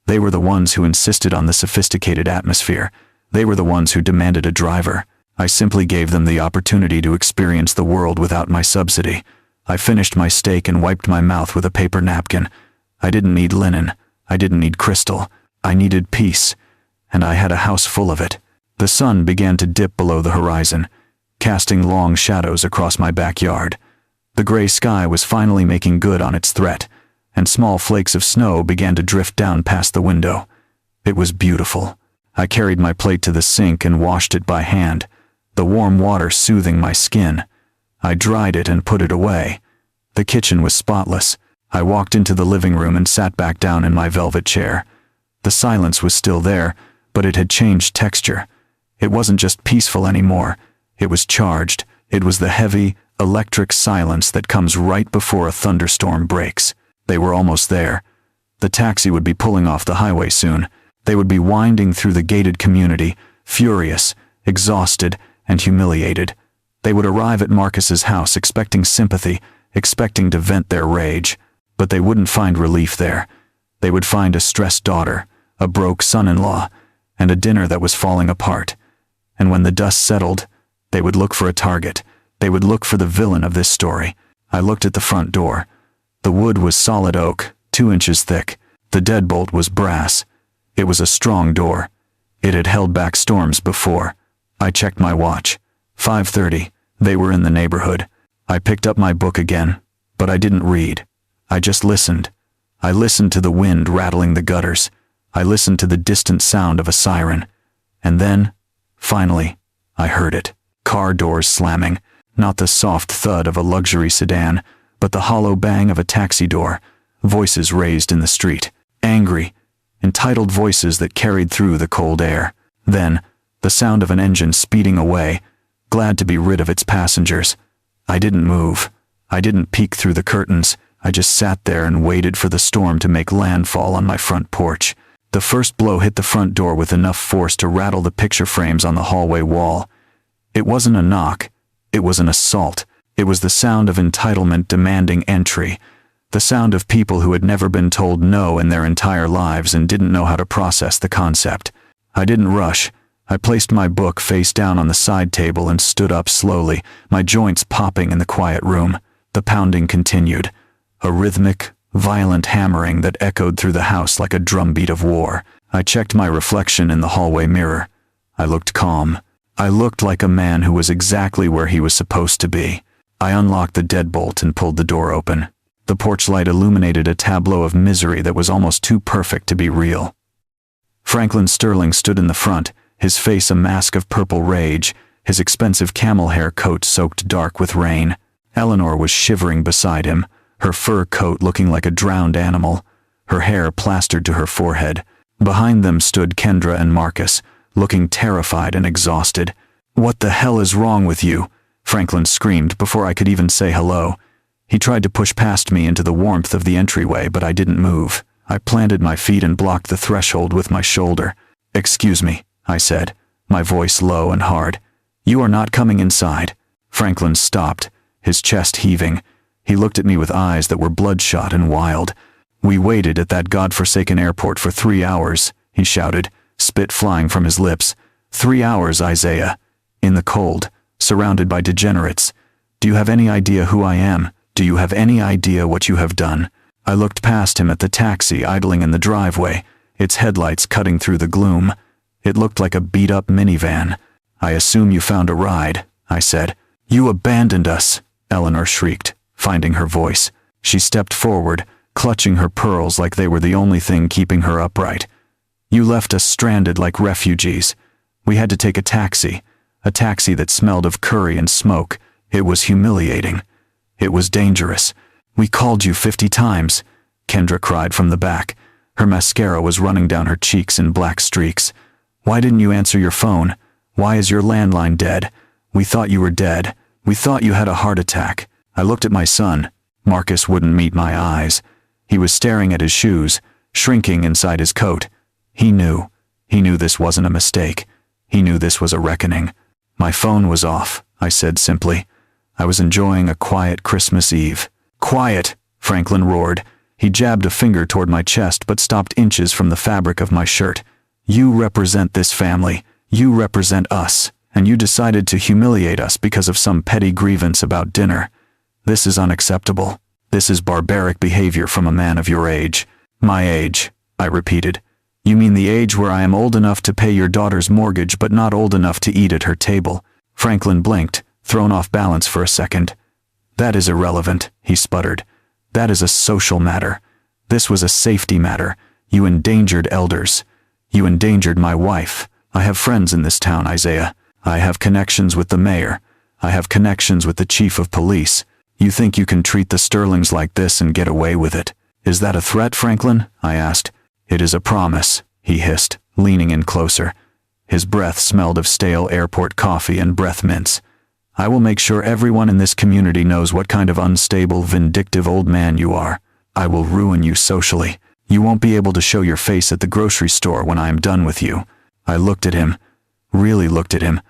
They were the ones who insisted on the sophisticated atmosphere. They were the ones who demanded a driver. I simply gave them the opportunity to experience the world without my subsidy. I finished my steak and wiped my mouth with a paper napkin. I didn't need linen. I didn't need crystal. I needed peace. And I had a house full of it. The sun began to dip below the horizon, casting long shadows across my backyard. The gray sky was finally making good on its threat, and small flakes of snow began to drift down past the window. It was beautiful. I carried my plate to the sink and washed it by hand, the warm water soothing my skin. I dried it and put it away. The kitchen was spotless. I walked into the living room and sat back down in my velvet chair. The silence was still there, but it had changed texture. It wasn't just peaceful anymore. It was charged. It was the heavy, electric silence that comes right before a thunderstorm breaks. They were almost there. The taxi would be pulling off the highway soon. They would be winding through the gated community, furious, exhausted, and humiliated. They would arrive at Marcus's house expecting sympathy, expecting to vent their rage. But they wouldn't find relief there. They would find a stressed daughter, a broke son-in-law, and a dinner that was falling apart. And when the dust settled, they would look for a target. They would look for the villain of this story. I looked at the front door. The wood was solid oak, 2 inches thick. The deadbolt was brass. It was a strong door. It had held back storms before. I checked my watch. 5:30. They were in the neighborhood. I picked up my book again, but I didn't read. I just listened. I listened to the wind rattling the gutters. I listened to the distant sound of a siren. And then, finally, I heard it. Car doors slamming. Not the soft thud of a luxury sedan, but the hollow bang of a taxi door. Voices raised in the street. Angry. entitled voices that carried through the cold air. Then, the sound of an engine speeding away, glad to be rid of its passengers. I didn't move. I didn't peek through the curtains. I just sat there and waited for the storm to make landfall on my front porch. The first blow hit the front door with enough force to rattle the picture frames on the hallway wall. It wasn't a knock. It was an assault. It was the sound of entitlement demanding entry. The sound of people who had never been told no in their entire lives and didn't know how to process the concept. I didn't rush. I placed my book face down on the side table and stood up slowly, my joints popping in the quiet room. The pounding continued. A rhythmic, violent hammering that echoed through the house like a drumbeat of war. I checked my reflection in the hallway mirror. I looked calm. I looked like a man who was exactly where he was supposed to be. I unlocked the deadbolt and pulled the door open. The porch light illuminated a tableau of misery that was almost too perfect to be real. Franklin Sterling stood in the front, his face a mask of purple rage, his expensive camel hair coat soaked dark with rain. Eleanor was shivering beside him, her fur coat looking like a drowned animal, her hair plastered to her forehead. Behind them stood Kendra and Marcus, looking terrified and exhausted. "What the hell is wrong with you?" Franklin screamed before I could even say hello. He tried to push past me into the warmth of the entryway, but I didn't move. I planted my feet and blocked the threshold with my shoulder. "Excuse me," I said, my voice low and hard. "You are not coming inside." Franklin stopped, his chest heaving. He looked at me with eyes that were bloodshot and wild. "We waited at that godforsaken airport for 3 hours," he shouted, spit flying from his lips. 3 hours, Isaiah. In the cold, surrounded by degenerates. Do you have any idea who I am? Do you have any idea what you have done? I looked past him at the taxi idling in the driveway, its headlights cutting through the gloom. It looked like a beat-up minivan. "I assume you found a ride," I said. "You abandoned us," Eleanor shrieked, finding her voice. She stepped forward, clutching her pearls like they were the only thing keeping her upright. "You left us stranded like refugees. We had to take a taxi that smelled of curry and smoke. It was humiliating. It was dangerous. We called you 50 times, Kendra cried from the back. Her mascara was running down her cheeks in black streaks. "Why didn't you answer your phone? Why is your landline dead? We thought you were dead. We thought you had a heart attack." I looked at my son. Marcus wouldn't meet my eyes. He was staring at his shoes, shrinking inside his coat. He knew. He knew this wasn't a mistake. He knew this was a reckoning. "My phone was off," I said simply. I was enjoying a quiet Christmas Eve. "Quiet!" Franklin roared. He jabbed a finger toward my chest but stopped inches from the fabric of my shirt. "You represent this family. You represent us. And you decided to humiliate us because of some petty grievance about dinner. This is unacceptable. This is barbaric behavior from a man of your age." "My age," I repeated. "You mean the age where I am old enough to pay your daughter's mortgage but not old enough to eat at her table?" Franklin blinked, thrown off balance for a second. "That is irrelevant," he sputtered. "That is a social matter. This was a safety matter. You endangered elders. You endangered my wife. I have friends in this town, Isaiah. I have connections with the mayor. I have connections with the chief of police. You think you can treat the Sterlings like this and get away with it? Is that a threat, Franklin?" I asked. "It is a promise," he hissed, leaning in closer. His breath smelled of stale airport coffee and breath mints. "I will make sure everyone in this community knows what kind of unstable, vindictive old man you are. I will ruin you socially. You won't be able to show your face at the grocery store when I am done with you." I looked at him, really looked at him.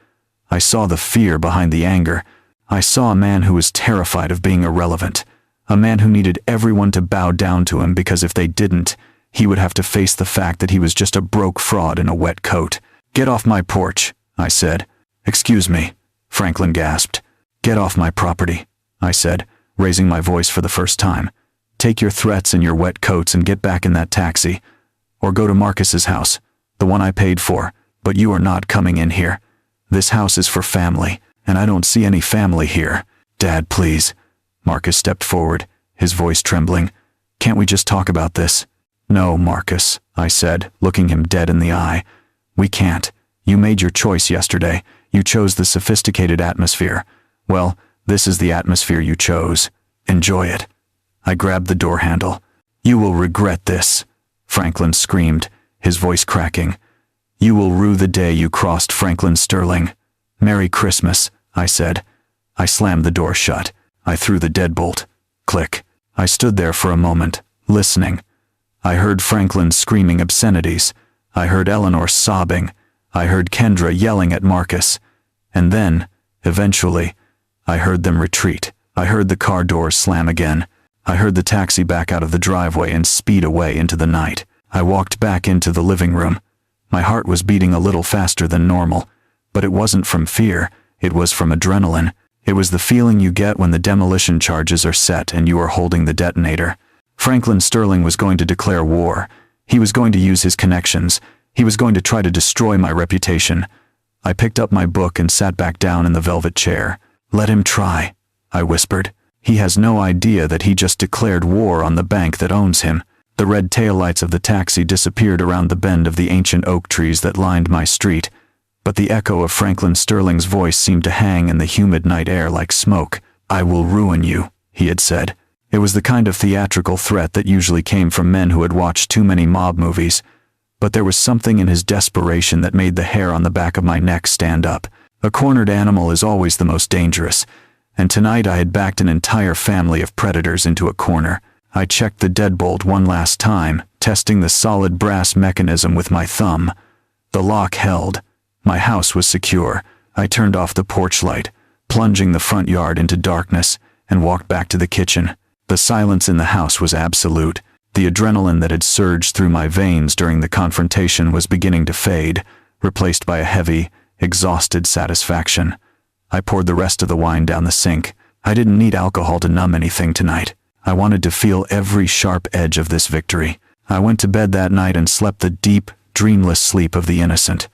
I saw the fear behind the anger. I saw a man who was terrified of being irrelevant. A man who needed everyone to bow down to him because if they didn't, he would have to face the fact that he was just a broke fraud in a wet coat. "Get off my porch," I said. "Excuse me," Franklin gasped. "Get off my property," I said, raising my voice for the first time. "Take your threats and your wet coats and get back in that taxi. Or go to Marcus's house, the one I paid for, but you are not coming in here. This house is for family, and I don't see any family here. Dad, please." Marcus stepped forward, his voice trembling. "Can't we just talk about this?" "No, Marcus," I said, looking him dead in the eye. "We can't. You made your choice yesterday. You chose the sophisticated atmosphere. Well, this is the atmosphere you chose. Enjoy it." I grabbed the door handle. "You will regret this," Franklin screamed, his voice cracking. "You will rue the day you crossed Franklin Sterling." "Merry Christmas," I said. I slammed the door shut. I threw the deadbolt. Click. I stood there for a moment, listening. I heard Franklin screaming obscenities. I heard Eleanor sobbing. I heard Kendra yelling at Marcus. And then, eventually, I heard them retreat. I heard the car doors slam again. I heard the taxi back out of the driveway and speed away into the night. I walked back into the living room. My heart was beating a little faster than normal, but it wasn't from fear, it was from adrenaline. It was the feeling you get when the demolition charges are set and you are holding the detonator. Franklin Sterling was going to declare war. He was going to use his connections. He was going to try to destroy my reputation. I picked up my book and sat back down in the velvet chair. "Let him try," I whispered. "He has no idea that he just declared war on the bank that owns him." The red taillights of the taxi disappeared around the bend of the ancient oak trees that lined my street, but the echo of Franklin Sterling's voice seemed to hang in the humid night air like smoke. "I will ruin you," he had said. It was the kind of theatrical threat that usually came from men who had watched too many mob movies, but there was something in his desperation that made the hair on the back of my neck stand up. A cornered animal is always the most dangerous, and tonight I had backed an entire family of predators into a corner. I checked the deadbolt one last time, testing the solid brass mechanism with my thumb. The lock held. My house was secure. I turned off the porch light, plunging the front yard into darkness, and walked back to the kitchen. The silence in the house was absolute. The adrenaline that had surged through my veins during the confrontation was beginning to fade, replaced by a heavy, exhausted satisfaction. I poured the rest of the wine down the sink. I didn't need alcohol to numb anything tonight. I wanted to feel every sharp edge of this victory. I went to bed that night and slept the deep, dreamless sleep of the innocent.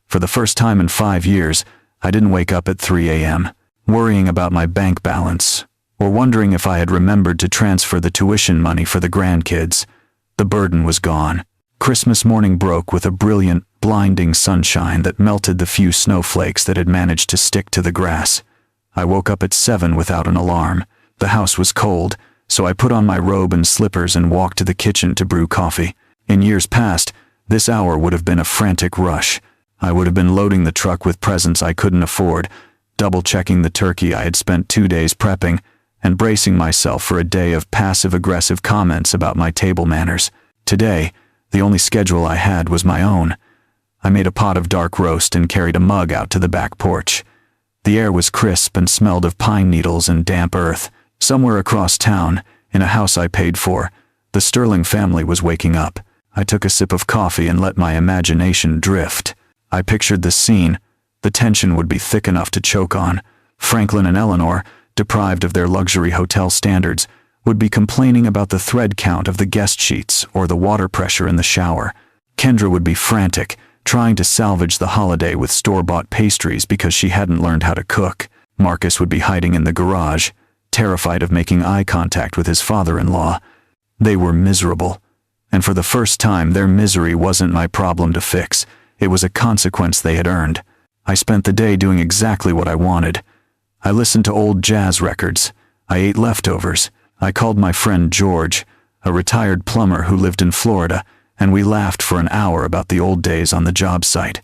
For the first time in 5 years, I didn't wake up at 3 a.m., worrying about my bank balance, or wondering if I had remembered to transfer the tuition money for the grandkids. The burden was gone. Christmas morning broke with a brilliant, blinding sunshine that melted the few snowflakes that had managed to stick to the grass. I woke up at 7 without an alarm. The house was cold, so I put on my robe and slippers and walked to the kitchen to brew coffee. In years past, this hour would have been a frantic rush. I would have been loading the truck with presents I couldn't afford, double-checking the turkey I had spent 2 days prepping, and bracing myself for a day of passive-aggressive comments about my table manners. Today, the only schedule I had was my own. I made a pot of dark roast and carried a mug out to the back porch. The air was crisp and smelled of pine needles and damp earth. Somewhere across town, in a house I paid for, the Sterling family was waking up. I took a sip of coffee and let my imagination drift. I pictured the scene. The tension would be thick enough to choke on. Franklin and Eleanor, deprived of their luxury hotel standards, would be complaining about the thread count of the guest sheets or the water pressure in the shower. Kendra would be frantic, trying to salvage the holiday with store-bought pastries because she hadn't learned how to cook. Marcus would be hiding in the garage, terrified of making eye contact with his father-in-law. They were miserable, and for the first time their misery wasn't my problem to fix. It was a consequence they had earned. I spent the day doing exactly what I wanted. I listened to old jazz records. I ate leftovers. I called my friend George, a retired plumber who lived in Florida, and we laughed for an hour about the old days on the job site.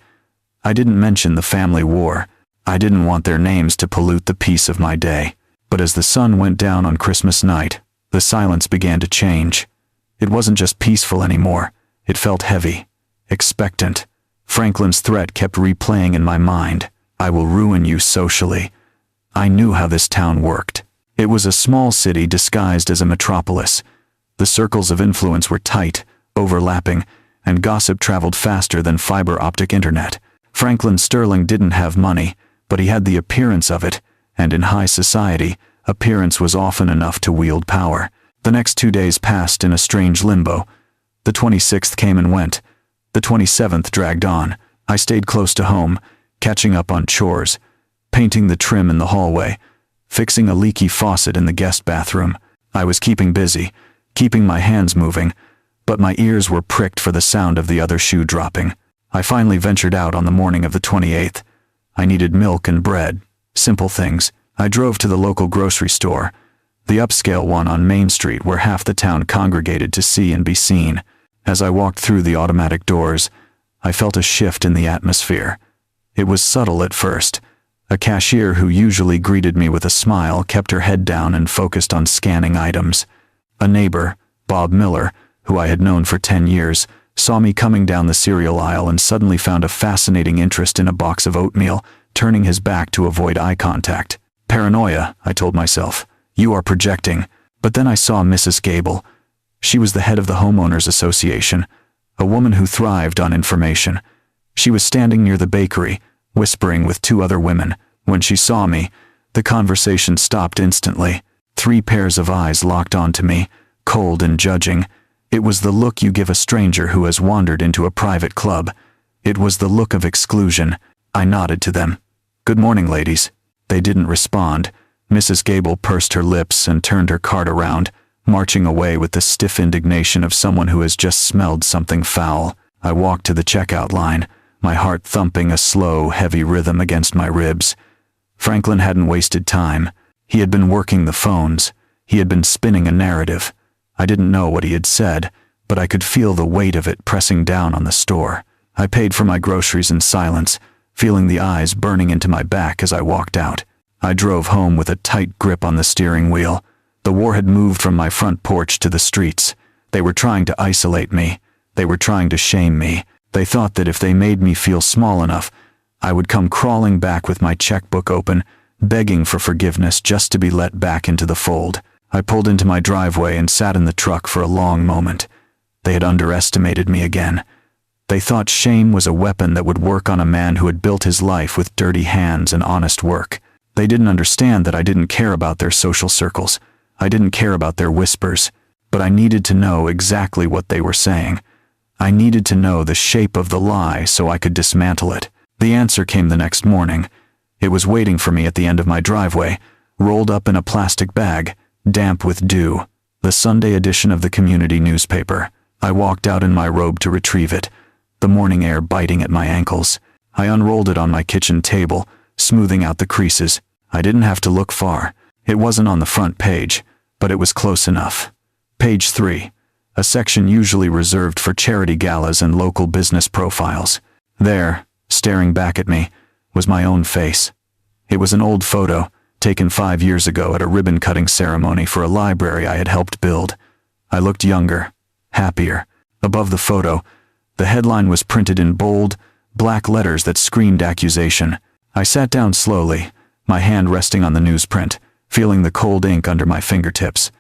I didn't mention the family war. I didn't want their names to pollute the peace of my day. But as the sun went down on Christmas night, the silence began to change. It wasn't just peaceful anymore. It felt heavy, expectant. Franklin's threat kept replaying in my mind. "I will ruin you socially." I knew how this town worked. It was a small city disguised as a metropolis. The circles of influence were tight, overlapping, and gossip traveled faster than fiber optic internet. Franklin Sterling didn't have money, but he had the appearance of it, and in high society, appearance was often enough to wield power. The next 2 days passed in a strange limbo. The 26th came and went. The 27th dragged on. I stayed close to home, catching up on chores, painting the trim in the hallway, fixing a leaky faucet in the guest bathroom. I was keeping busy, keeping my hands moving, but my ears were pricked for the sound of the other shoe dropping. I finally ventured out on the morning of the 28th. I needed milk and bread, simple things. I drove to the local grocery store, the upscale one on Main Street where half the town congregated to see and be seen. As I walked through the automatic doors, I felt a shift in the atmosphere. It was subtle at first. A cashier who usually greeted me with a smile kept her head down and focused on scanning items. A neighbor, Bob Miller, who I had known for 10 years, saw me coming down the cereal aisle and suddenly found a fascinating interest in a box of oatmeal, turning his back to avoid eye contact. Paranoia, I told myself. You are projecting. But then I saw Mrs. Gable. She was the head of the Homeowners Association, a woman who thrived on information. She was standing near the bakery, whispering with 2 other women. When she saw me, the conversation stopped instantly. 3 pairs of eyes locked onto me, cold and judging. It was the look you give a stranger who has wandered into a private club. It was the look of exclusion. I nodded to them. "Good morning, ladies." They didn't respond. Mrs. Gable pursed her lips and turned her cart around, marching away with the stiff indignation of someone who has just smelled something foul. I walked to the checkout line, my heart thumping a slow, heavy rhythm against my ribs. Franklin hadn't wasted time. He had been working the phones. He had been spinning a narrative. I didn't know what he had said, but I could feel the weight of it pressing down on the store. I paid for my groceries in silence, feeling the eyes burning into my back as I walked out. I drove home with a tight grip on the steering wheel. The war had moved from my front porch to the streets. They were trying to isolate me. They were trying to shame me. They thought that if they made me feel small enough, I would come crawling back with my checkbook open, begging for forgiveness just to be let back into the fold. I pulled into my driveway and sat in the truck for a long moment. They had underestimated me again. They thought shame was a weapon that would work on a man who had built his life with dirty hands and honest work. They didn't understand that I didn't care about their social circles. I didn't care about their whispers, but I needed to know exactly what they were saying. I needed to know the shape of the lie so I could dismantle it. The answer came the next morning. It was waiting for me at the end of my driveway, rolled up in a plastic bag, damp with dew, the Sunday edition of the community newspaper. I walked out in my robe to retrieve it, the morning air biting at my ankles. I unrolled it on my kitchen table, smoothing out the creases. I didn't have to look far. It wasn't on the front page, but it was close enough. Page 3, a section usually reserved for charity galas and local business profiles. There, staring back at me, was my own face. It was an old photo, taken 5 years ago at a ribbon-cutting ceremony for a library I had helped build. I looked younger, happier. Above the photo, the headline was printed in bold, black letters that screamed accusation. I sat down slowly, my hand resting on the newsprint, feeling the cold ink under my fingertips.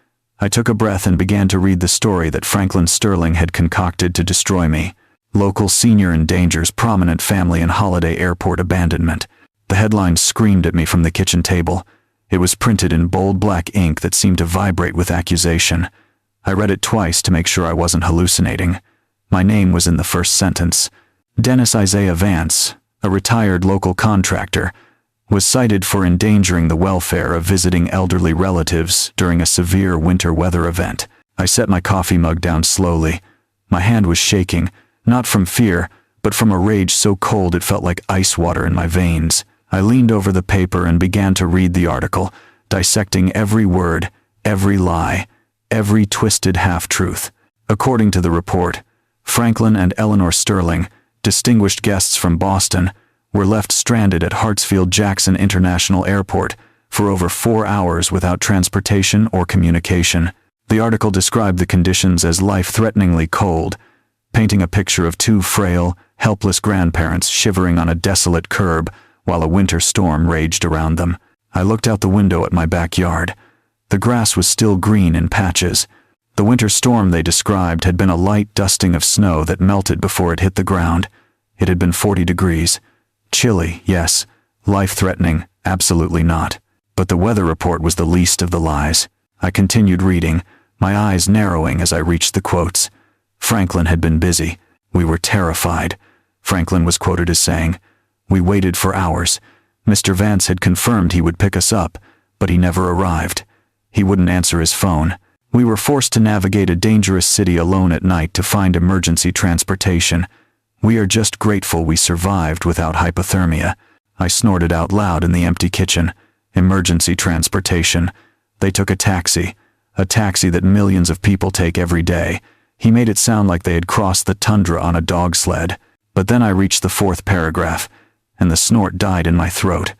I took a breath and began to read the story that Franklin Sterling had concocted to destroy me. Local senior endangers prominent family in holiday airport abandonment. The headline screamed at me from the kitchen table. It was printed in bold black ink that seemed to vibrate with accusation. I read it twice to make sure I wasn't hallucinating. My name was in the first sentence. Dennis Isaiah Vance, a retired local contractor, was cited for endangering the welfare of visiting elderly relatives during a severe winter weather event. I set my coffee mug down slowly. My hand was shaking, not from fear, but from a rage so cold it felt like ice water in my veins. I leaned over the paper and began to read the article, dissecting every word, every lie, every twisted half-truth. According to the report, Franklin and Eleanor Sterling, distinguished guests from Boston, were left stranded at Hartsfield-Jackson International Airport for over 4 hours without transportation or communication. The article described the conditions as life-threateningly cold, painting a picture of 2 frail, helpless grandparents shivering on a desolate curb while a winter storm raged around them. I looked out the window at my backyard. The grass was still green in patches. The winter storm they described had been a light dusting of snow that melted before it hit the ground. It had been 40 degrees. Chilly, yes. Life-threatening, absolutely not. But the weather report was the least of the lies. I continued reading, my eyes narrowing as I reached the quotes. Franklin had been busy. We were terrified. Franklin was quoted as saying, "We waited for hours. Mr. Vance had confirmed he would pick us up, but he never arrived. He wouldn't answer his phone. We were forced to navigate a dangerous city alone at night to find emergency transportation. We are just grateful we survived without hypothermia." I snorted out loud in the empty kitchen. Emergency transportation. They took a taxi that millions of people take every day. He made it sound like they had crossed the tundra on a dog sled. But then I reached the fourth paragraph, and the snort died in my throat.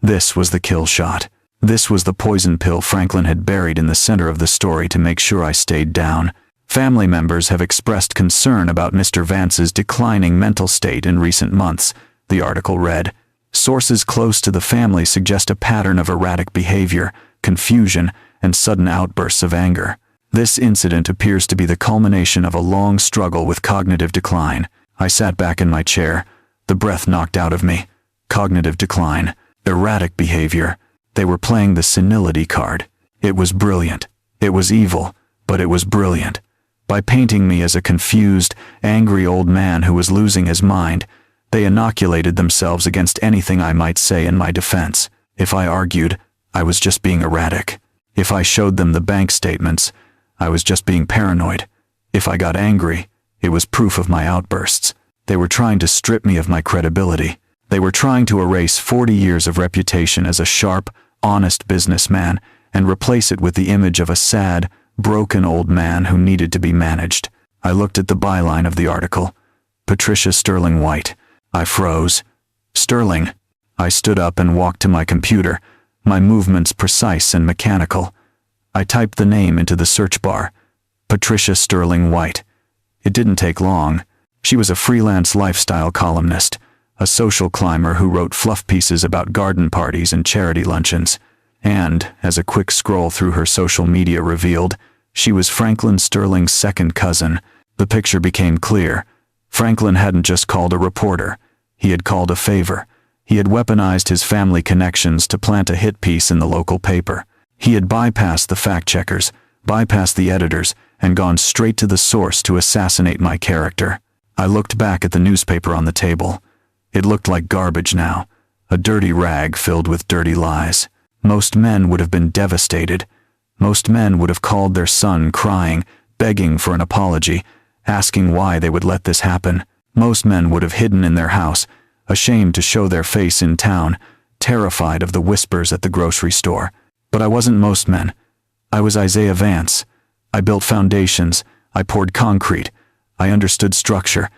This was the kill shot. This was the poison pill Franklin had buried in the center of the story to make sure I stayed down. Family members have expressed concern about Mr. Vance's declining mental state in recent months, the article read. Sources close to the family suggest a pattern of erratic behavior, confusion, and sudden outbursts of anger. This incident appears to be the culmination of a long struggle with cognitive decline. I sat back in my chair, the breath knocked out of me. Cognitive decline, erratic behavior. They were playing the senility card. It was brilliant. It was evil, but it was brilliant. By painting me as a confused, angry old man who was losing his mind, they inoculated themselves against anything I might say in my defense. If I argued, I was just being erratic. If I showed them the bank statements, I was just being paranoid. If I got angry, it was proof of my outbursts. They were trying to strip me of my credibility. They were trying to erase 40 years of reputation as a sharp, honest businessman and replace it with the image of a sad, broken old man who needed to be managed. I looked at the byline of the article. Patricia Sterling White. I froze. Sterling. I stood up and walked to my computer, my movements precise and mechanical. I typed the name into the search bar. Patricia Sterling White. It didn't take long. She was a freelance lifestyle columnist, a social climber who wrote fluff pieces about garden parties and charity luncheons. And, as a quick scroll through her social media revealed, she was Franklin Sterling's second cousin. The picture became clear. Franklin hadn't just called a reporter. He had called a favor. He had weaponized his family connections to plant a hit piece in the local paper. He had bypassed the fact-checkers, bypassed the editors, and gone straight to the source to assassinate my character. I looked back at the newspaper on the table. It looked like garbage now, a dirty rag filled with dirty lies. Most men would have been devastated. Most men would have called their son crying, begging for an apology, asking why they would let this happen. Most men would have hidden in their house, ashamed to show their face in town, terrified of the whispers at the grocery store. But I wasn't most men. I was Isaiah Vance. I built foundations. I poured concrete. I understood structure.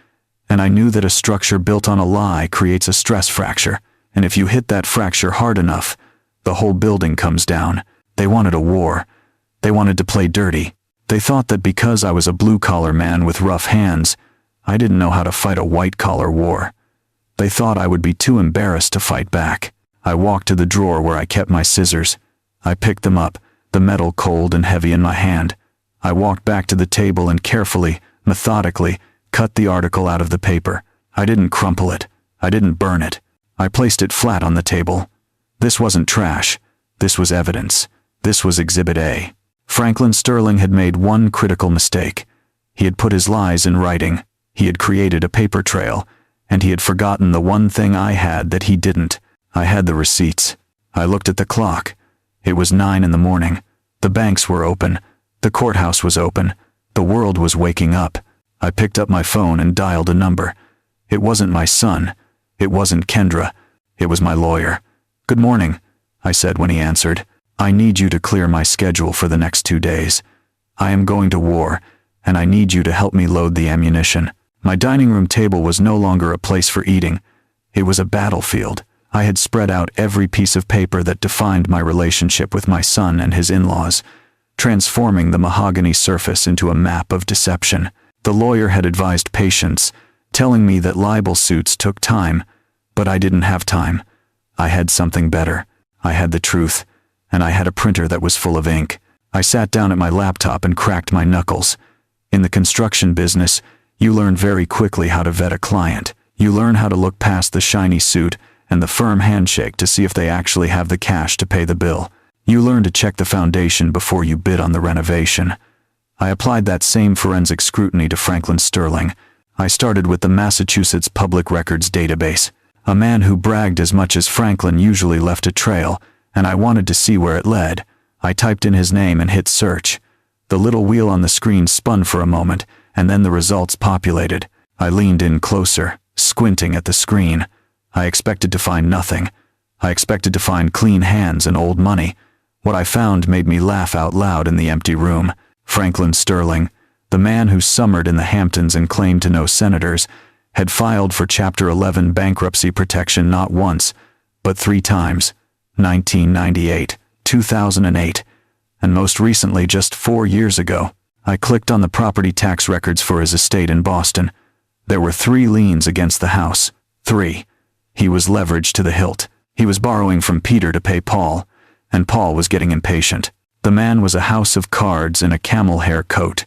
And I knew that a structure built on a lie creates a stress fracture. And if you hit that fracture hard enough, the whole building comes down. They wanted a war. They wanted to play dirty. They thought that because I was a blue-collar man with rough hands, I didn't know how to fight a white-collar war. They thought I would be too embarrassed to fight back. I walked to the drawer where I kept my scissors. I picked them up, the metal cold and heavy in my hand. I walked back to the table and carefully, methodically, cut the article out of the paper. I didn't crumple it. I didn't burn it. I placed it flat on the table. This wasn't trash. This was evidence. This was Exhibit A. Franklin Sterling had made one critical mistake. He had put his lies in writing. He had created a paper trail, and he had forgotten the one thing I had that he didn't. I had the receipts. I looked at the clock. It was 9 in the morning. The banks were open. The courthouse was open. The world was waking up. I picked up my phone and dialed a number. It wasn't my son. It wasn't Kendra. It was my lawyer. "Good morning," I said when he answered. "I need you to clear my schedule for the next 2 days. I am going to war, and I need you to help me load the ammunition." My dining room table was no longer a place for eating. It was a battlefield. I had spread out every piece of paper that defined my relationship with my son and his in-laws, transforming the mahogany surface into a map of deception. The lawyer had advised patience, telling me that libel suits took time, but I didn't have time. I had something better. I had the truth, and I had a printer that was full of ink. I sat down at my laptop and cracked my knuckles. In the construction business, you learn very quickly how to vet a client. You learn how to look past the shiny suit and the firm handshake to see if they actually have the cash to pay the bill. You learn to check the foundation before you bid on the renovation. I applied that same forensic scrutiny to Franklin Sterling. I started with the Massachusetts Public Records Database. A man who bragged as much as Franklin usually left a trail, and I wanted to see where it led. I typed in his name and hit search. The little wheel on the screen spun for a moment, and then the results populated. I leaned in closer, squinting at the screen. I expected to find nothing. I expected to find clean hands and old money. What I found made me laugh out loud in the empty room. Franklin Sterling, The man who summered in the Hamptons and claimed to know senators had filed for Chapter 11 bankruptcy protection not once, but 3 times, 1998, 2008, and most recently just 4 years ago. I clicked on the property tax records for his estate in Boston. There were 3 liens against the house. 3. He was leveraged to the hilt. He was borrowing from Peter to pay Paul, and Paul was getting impatient. The man was a house of cards in a camel hair coat.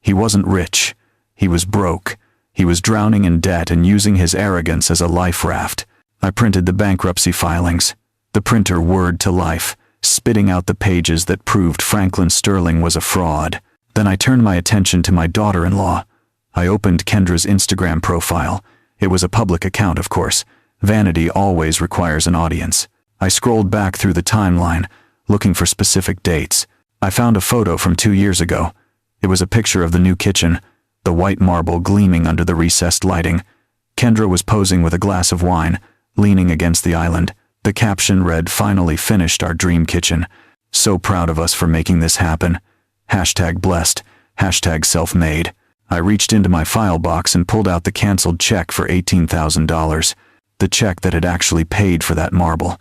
He wasn't rich. He was broke. He was drowning in debt and using his arrogance as a life raft. I printed the bankruptcy filings. The printer whirred to life, spitting out the pages that proved Franklin Sterling was a fraud. Then I turned my attention to my daughter-in-law. I opened Kendra's Instagram profile. It was a public account, of course. Vanity always requires an audience. I scrolled back through the timeline, looking for specific dates. I found a photo from 2 years ago. It was a picture of the new kitchen, the white marble gleaming under the recessed lighting. Kendra was posing with a glass of wine, leaning against the island. The caption read, "Finally finished our dream kitchen. So proud of us for making this happen. #blessed, #self-made." I reached into my file box and pulled out the canceled check for $18,000, the check that had actually paid for that marble.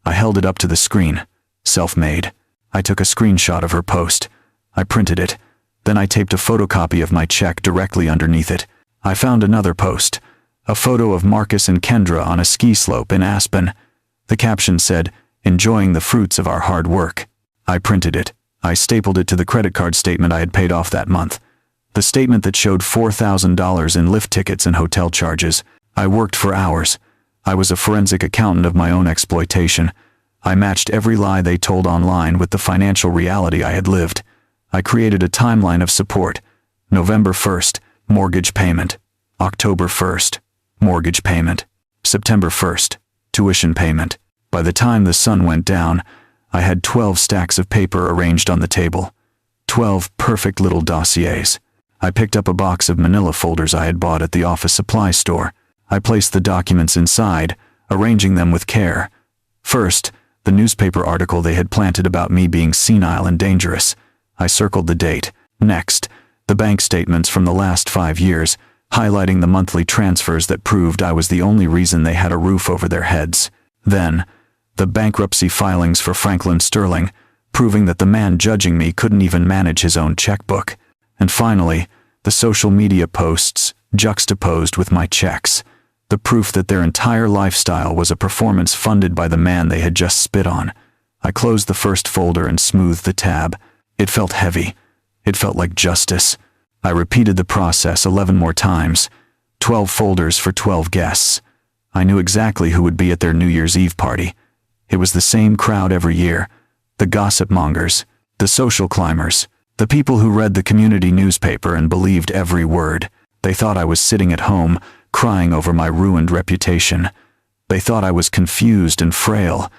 I held it up to the screen. Self-made. I took a screenshot of her post. I printed it. Then I taped a photocopy of my check directly underneath it. I found another post, a photo of Marcus and Kendra on a ski slope in Aspen. The caption said, "Enjoying the fruits of our hard work." I printed it. I stapled it to the credit card statement I had paid off that month. The statement that showed $4,000 in lift tickets and hotel charges. I worked for hours. I was a forensic accountant of my own exploitation. I matched every lie they told online with the financial reality I had lived. I created a timeline of support. November 1st, mortgage payment. October 1st, mortgage payment. September 1st, tuition payment. By the time the sun went down, I had 12 stacks of paper arranged on the table. 12 perfect little dossiers. I picked up a box of manila folders I had bought at the office supply store. I placed the documents inside, arranging them with care. First, the newspaper article they had planted about me being senile and dangerous. I circled the date. Next, the bank statements from the last 5 years, highlighting the monthly transfers that proved I was the only reason they had a roof over their heads. Then, the bankruptcy filings for Franklin Sterling, proving that the man judging me couldn't even manage his own checkbook. And finally, the social media posts juxtaposed with my checks, the proof that their entire lifestyle was a performance funded by the man they had just spit on. I closed the first folder and smoothed the tab. It felt heavy. It felt like justice. I repeated the process 11 more times. 12 folders for 12 guests. I knew exactly who would be at their New Year's Eve party. It was the same crowd every year. The gossip mongers, the social climbers, the people who read the community newspaper and believed every word. They thought I was sitting at home, crying over my ruined reputation. They thought I was confused and frail.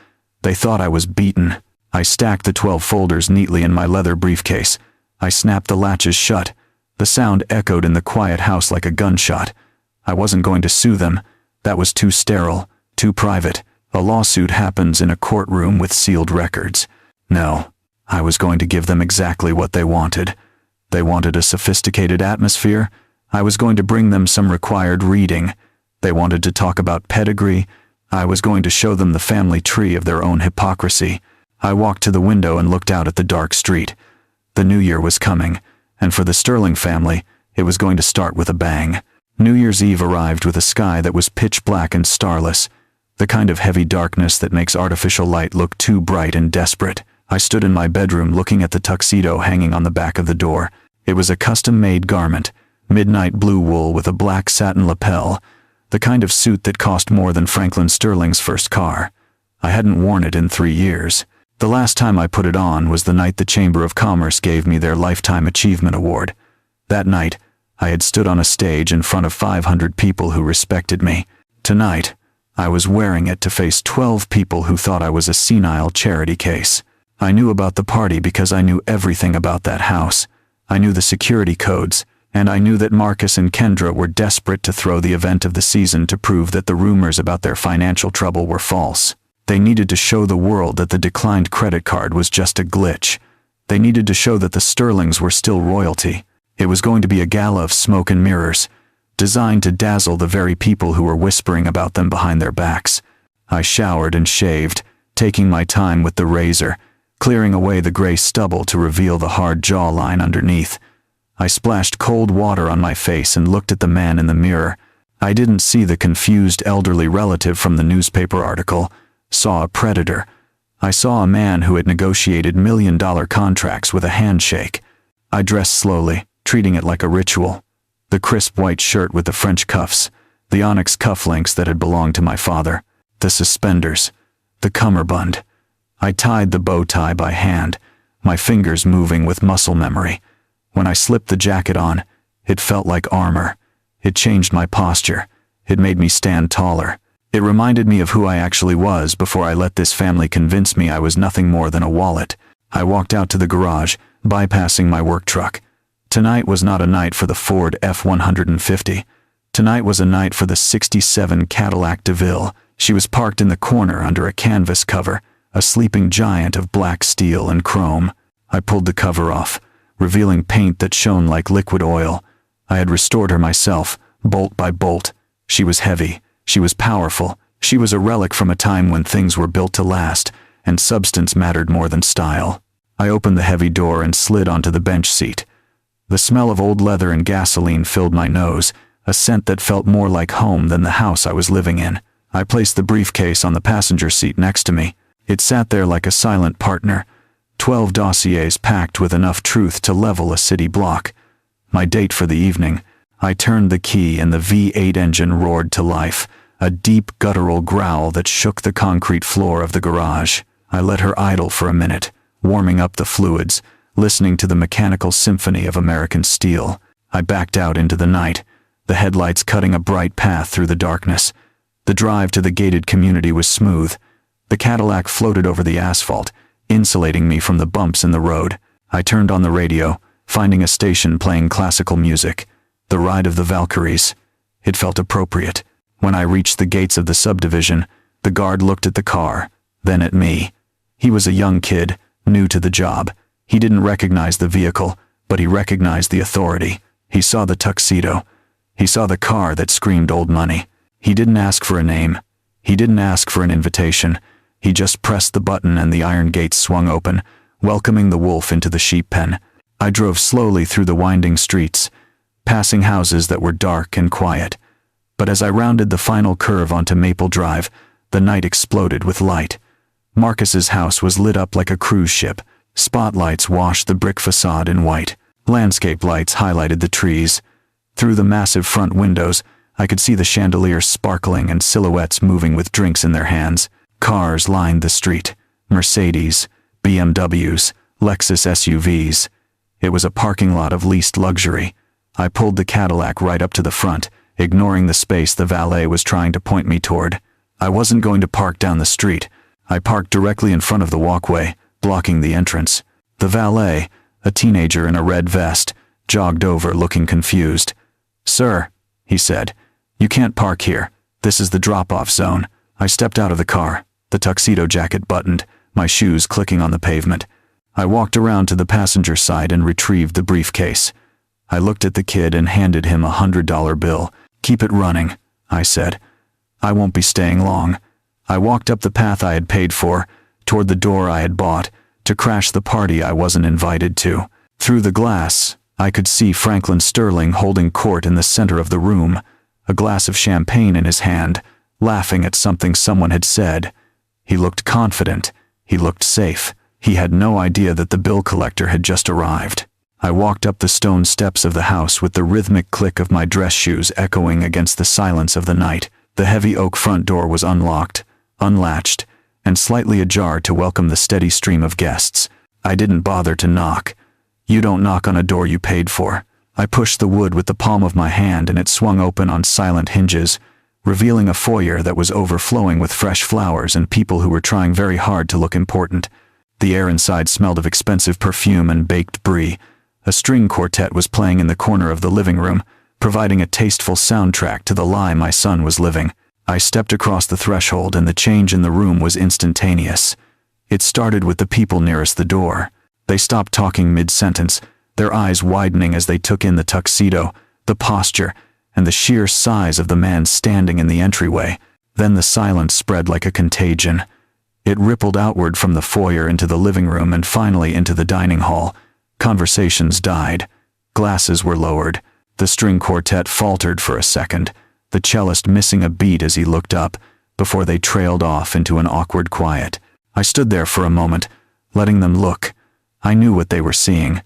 They thought I was beaten. I stacked the 12 folders neatly in my leather briefcase. I snapped the latches shut. The sound echoed in the quiet house like a gunshot. I wasn't going to sue them. That was too sterile, too private. A lawsuit happens in a courtroom with sealed records. No, I was going to give them exactly what they wanted. They wanted a sophisticated atmosphere. I was going to bring them some required reading. They wanted to talk about pedigree. I was going to show them the family tree of their own hypocrisy. I walked to the window and looked out at the dark street. The new year was coming, and for the Sterling family, it was going to start with a bang. New Year's Eve arrived with a sky that was pitch black and starless, the kind of heavy darkness that makes artificial light look too bright and desperate. I stood in my bedroom looking at the tuxedo hanging on the back of the door. It was a custom-made garment, midnight blue wool with a black satin lapel, the kind of suit that cost more than Franklin Sterling's first car. I hadn't worn it in 3 years. The last time I put it on was the night the Chamber of Commerce gave me their Lifetime Achievement Award. That night, I had stood on a stage in front of 500 people who respected me. Tonight, I was wearing it to face 12 people who thought I was a senile charity case. I knew about the party because I knew everything about that house. I knew the security codes, and I knew that Marcus and Kendra were desperate to throw the event of the season to prove that the rumors about their financial trouble were false. They needed to show the world that the declined credit card was just a glitch. They needed to show that the Sterlings were still royalty. It was going to be a gala of smoke and mirrors, designed to dazzle the very people who were whispering about them behind their backs. I showered and shaved, taking my time with the razor, clearing away the gray stubble to reveal the hard jawline underneath. I splashed cold water on my face and looked at the man in the mirror. I didn't see the confused elderly relative from the newspaper article, saw a predator. I saw a man who had negotiated million-dollar contracts with a handshake. I dressed slowly, treating it like a ritual. The crisp white shirt with the French cuffs, the onyx cufflinks that had belonged to my father, the suspenders, the cummerbund. I tied the bow tie by hand, my fingers moving with muscle memory. When I slipped the jacket on, it felt like armor. It changed my posture. It made me stand taller. It reminded me of who I actually was before I let this family convince me I was nothing more than a wallet. I walked out to the garage, bypassing my work truck. Tonight was not a night for the Ford F-150. Tonight was a night for the '67 Cadillac DeVille. She was parked in the corner under a canvas cover, a sleeping giant of black steel and chrome. I pulled the cover off, revealing paint that shone like liquid oil. I had restored her myself, bolt by bolt. She was heavy. She was powerful. She was a relic from a time when things were built to last, and substance mattered more than style. I opened the heavy door and slid onto the bench seat. The smell of old leather and gasoline filled my nose, a scent that felt more like home than the house I was living in. I placed the briefcase on the passenger seat next to me. It sat there like a silent partner, 12 dossiers packed with enough truth to level a city block. My date for the evening. I turned the key and the V8 engine roared to life, a deep guttural growl that shook the concrete floor of the garage. I let her idle for a minute, warming up the fluids, listening to the mechanical symphony of American steel. I backed out into the night, the headlights cutting a bright path through the darkness. The drive to the gated community was smooth. The Cadillac floated over the asphalt, insulating me from the bumps in the road. I turned on the radio, finding a station playing classical music, The Ride of the Valkyries. It felt appropriate. When I reached the gates of the subdivision, the guard looked at the car, then at me. He was a young kid, new to the job. He didn't recognize the vehicle, but he recognized the authority. He saw the tuxedo. He saw the car that screamed old money. He didn't ask for a name. He didn't ask for an invitation. He just pressed the button and the iron gates swung open, welcoming the wolf into the sheep pen. I drove slowly through the winding streets, passing houses that were dark and quiet. But as I rounded the final curve onto Maple Drive, the night exploded with light. Marcus's house was lit up like a cruise ship. Spotlights washed the brick facade in white. Landscape lights highlighted the trees. Through the massive front windows, I could see the chandeliers sparkling and silhouettes moving with drinks in their hands. Cars lined the street. Mercedes, BMWs, Lexus SUVs. It was a parking lot of leased luxury. I pulled the Cadillac right up to the front, ignoring the space the valet was trying to point me toward. I wasn't going to park down the street. I parked directly in front of the walkway, blocking the entrance. The valet, a teenager in a red vest, jogged over looking confused. "Sir," he said, "you can't park here. This is the drop-off zone." I stepped out of the car, the tuxedo jacket buttoned, my shoes clicking on the pavement. I walked around to the passenger side and retrieved the briefcase. I looked at the kid and handed him a $100 bill. "Keep it running," I said. "I won't be staying long." I walked up the path I had paid for, toward the door I had bought, to crash the party I wasn't invited to. Through the glass, I could see Franklin Sterling holding court in the center of the room, a glass of champagne in his hand, laughing at something someone had said. He looked confident. He looked safe. He had no idea that the bill collector had just arrived. I walked up the stone steps of the house with the rhythmic click of my dress shoes echoing against the silence of the night. The heavy oak front door was unlocked, unlatched, and slightly ajar to welcome the steady stream of guests. I didn't bother to knock. You don't knock on a door you paid for. I pushed the wood with the palm of my hand and it swung open on silent hinges, revealing a foyer that was overflowing with fresh flowers and people who were trying very hard to look important. The air inside smelled of expensive perfume and baked brie. A string quartet was playing in the corner of the living room, providing a tasteful soundtrack to the lie my son was living. I stepped across the threshold and the change in the room was instantaneous. It started with the people nearest the door. They stopped talking mid-sentence, their eyes widening as they took in the tuxedo, the posture, and the sheer size of the man standing in the entryway. Then the silence spread like a contagion. It rippled outward from the foyer into the living room and finally into the dining hall. Conversations died. Glasses were lowered. The string quartet faltered for a second, the cellist missing a beat as he looked up, before they trailed off into an awkward quiet. I stood there for a moment, letting them look. I knew what they were seeing.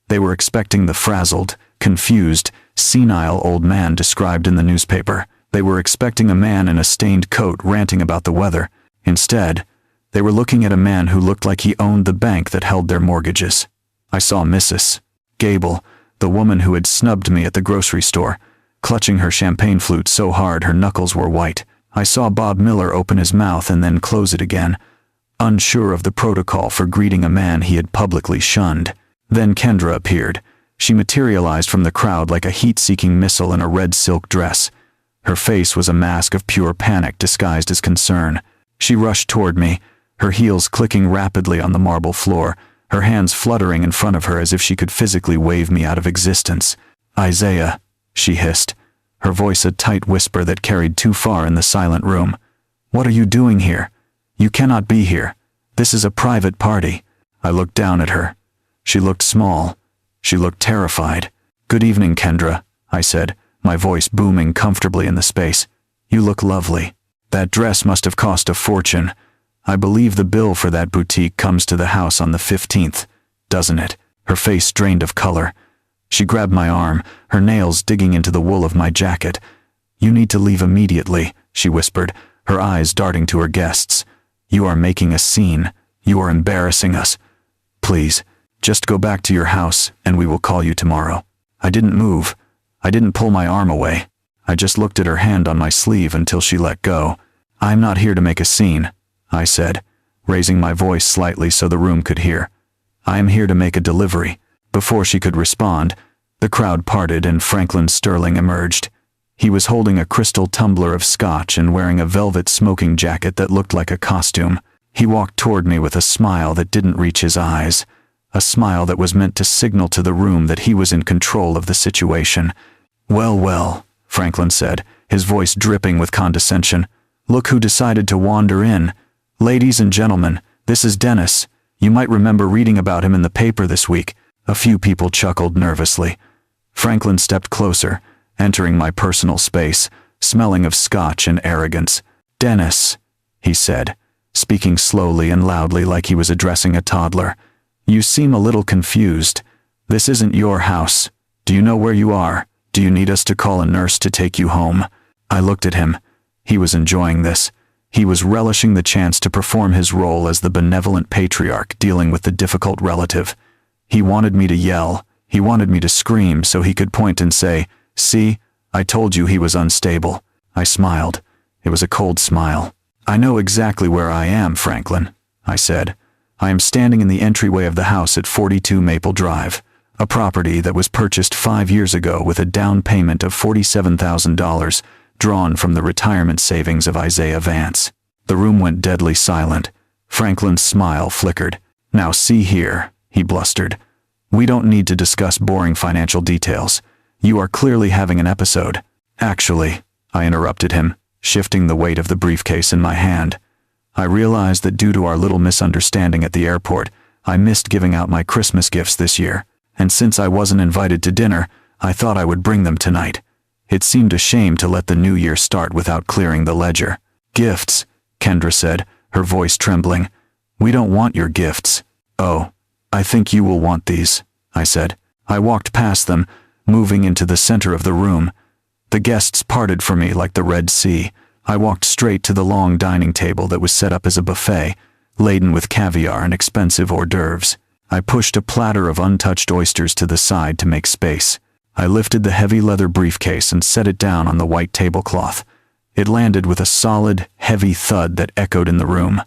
They were expecting the frazzled, confused, senile old man described in the newspaper. They were expecting a man in a stained coat ranting about the weather. Instead, they were looking at a man who looked like he owned the bank that held their mortgages. I saw Mrs. Gable, the woman who had snubbed me at the grocery store, clutching her champagne flute so hard her knuckles were white. I saw Bob Miller open his mouth and then close it again, unsure of the protocol for greeting a man he had publicly shunned. Then Kendra appeared. She materialized from the crowd like a heat-seeking missile in a red silk dress. Her face was a mask of pure panic disguised as concern. She rushed toward me, her heels clicking rapidly on the marble floor, her hands fluttering in front of her as if she could physically wave me out of existence. "Isaiah," she hissed, her voice a tight whisper that carried too far in the silent room. "What are you doing here? You cannot be here. This is a private party." I looked down at her. She looked small. She looked terrified. "Good evening, Kendra," I said, my voice booming comfortably in the space. "You look lovely. That dress must have cost a fortune. I believe the bill for that boutique comes to the house on the 15th, doesn't it?" Her face drained of color. She grabbed my arm, her nails digging into the wool of my jacket. "You need to leave immediately," she whispered, her eyes darting to her guests. "You are making a scene. You are embarrassing us. Please, just go back to your house and we will call you tomorrow." I didn't move. I didn't pull my arm away. I just looked at her hand on my sleeve until she let go. "I'm not here to make a scene," I said, raising my voice slightly so the room could hear. "I am here to make a delivery." Before she could respond, the crowd parted and Franklin Sterling emerged. He was holding a crystal tumbler of scotch and wearing a velvet smoking jacket that looked like a costume. He walked toward me with a smile that didn't reach his eyes, a smile that was meant to signal to the room that he was in control of the situation. "Well, well," Franklin said, his voice dripping with condescension. "Look who decided to wander in. Ladies and gentlemen, this is Dennis. You might remember reading about him in the paper this week." A few people chuckled nervously. Franklin stepped closer, entering my personal space, smelling of scotch and arrogance. "Dennis," he said, speaking slowly and loudly like he was addressing a toddler. "You seem a little confused. This isn't your house. Do you know where you are? Do you need us to call a nurse to take you home?" I looked at him. He was enjoying this. He was relishing the chance to perform his role as the benevolent patriarch dealing with the difficult relative. He wanted me to yell. He wanted me to scream so he could point and say, "See, I told you he was unstable." I smiled. It was a cold smile. "I know exactly where I am, Franklin," I said. "I am standing in the entryway of the house at 42 Maple Drive, a property that was purchased 5 years ago with a down payment of $47,000 drawn from the retirement savings of Isaiah Vance." The room went deadly silent. Franklin's smile flickered. "Now see here," he blustered. "We don't need to discuss boring financial details. You are clearly having an episode." "Actually," I interrupted him, shifting the weight of the briefcase in my hand. "I realized that due to our little misunderstanding at the airport, I missed giving out my Christmas gifts this year, and since I wasn't invited to dinner, I thought I would bring them tonight. It seemed a shame to let the new year start without clearing the ledger." "Gifts," Kendra said, her voice trembling. "We don't want your gifts." "Oh, I think you will want these," I said. I walked past them, moving into the center of the room. The guests parted for me like the Red Sea. I walked straight to the long dining table that was set up as a buffet, laden with caviar and expensive hors d'oeuvres. I pushed a platter of untouched oysters to the side to make space. I lifted the heavy leather briefcase and set it down on the white tablecloth. It landed with a solid, heavy thud that echoed in the room.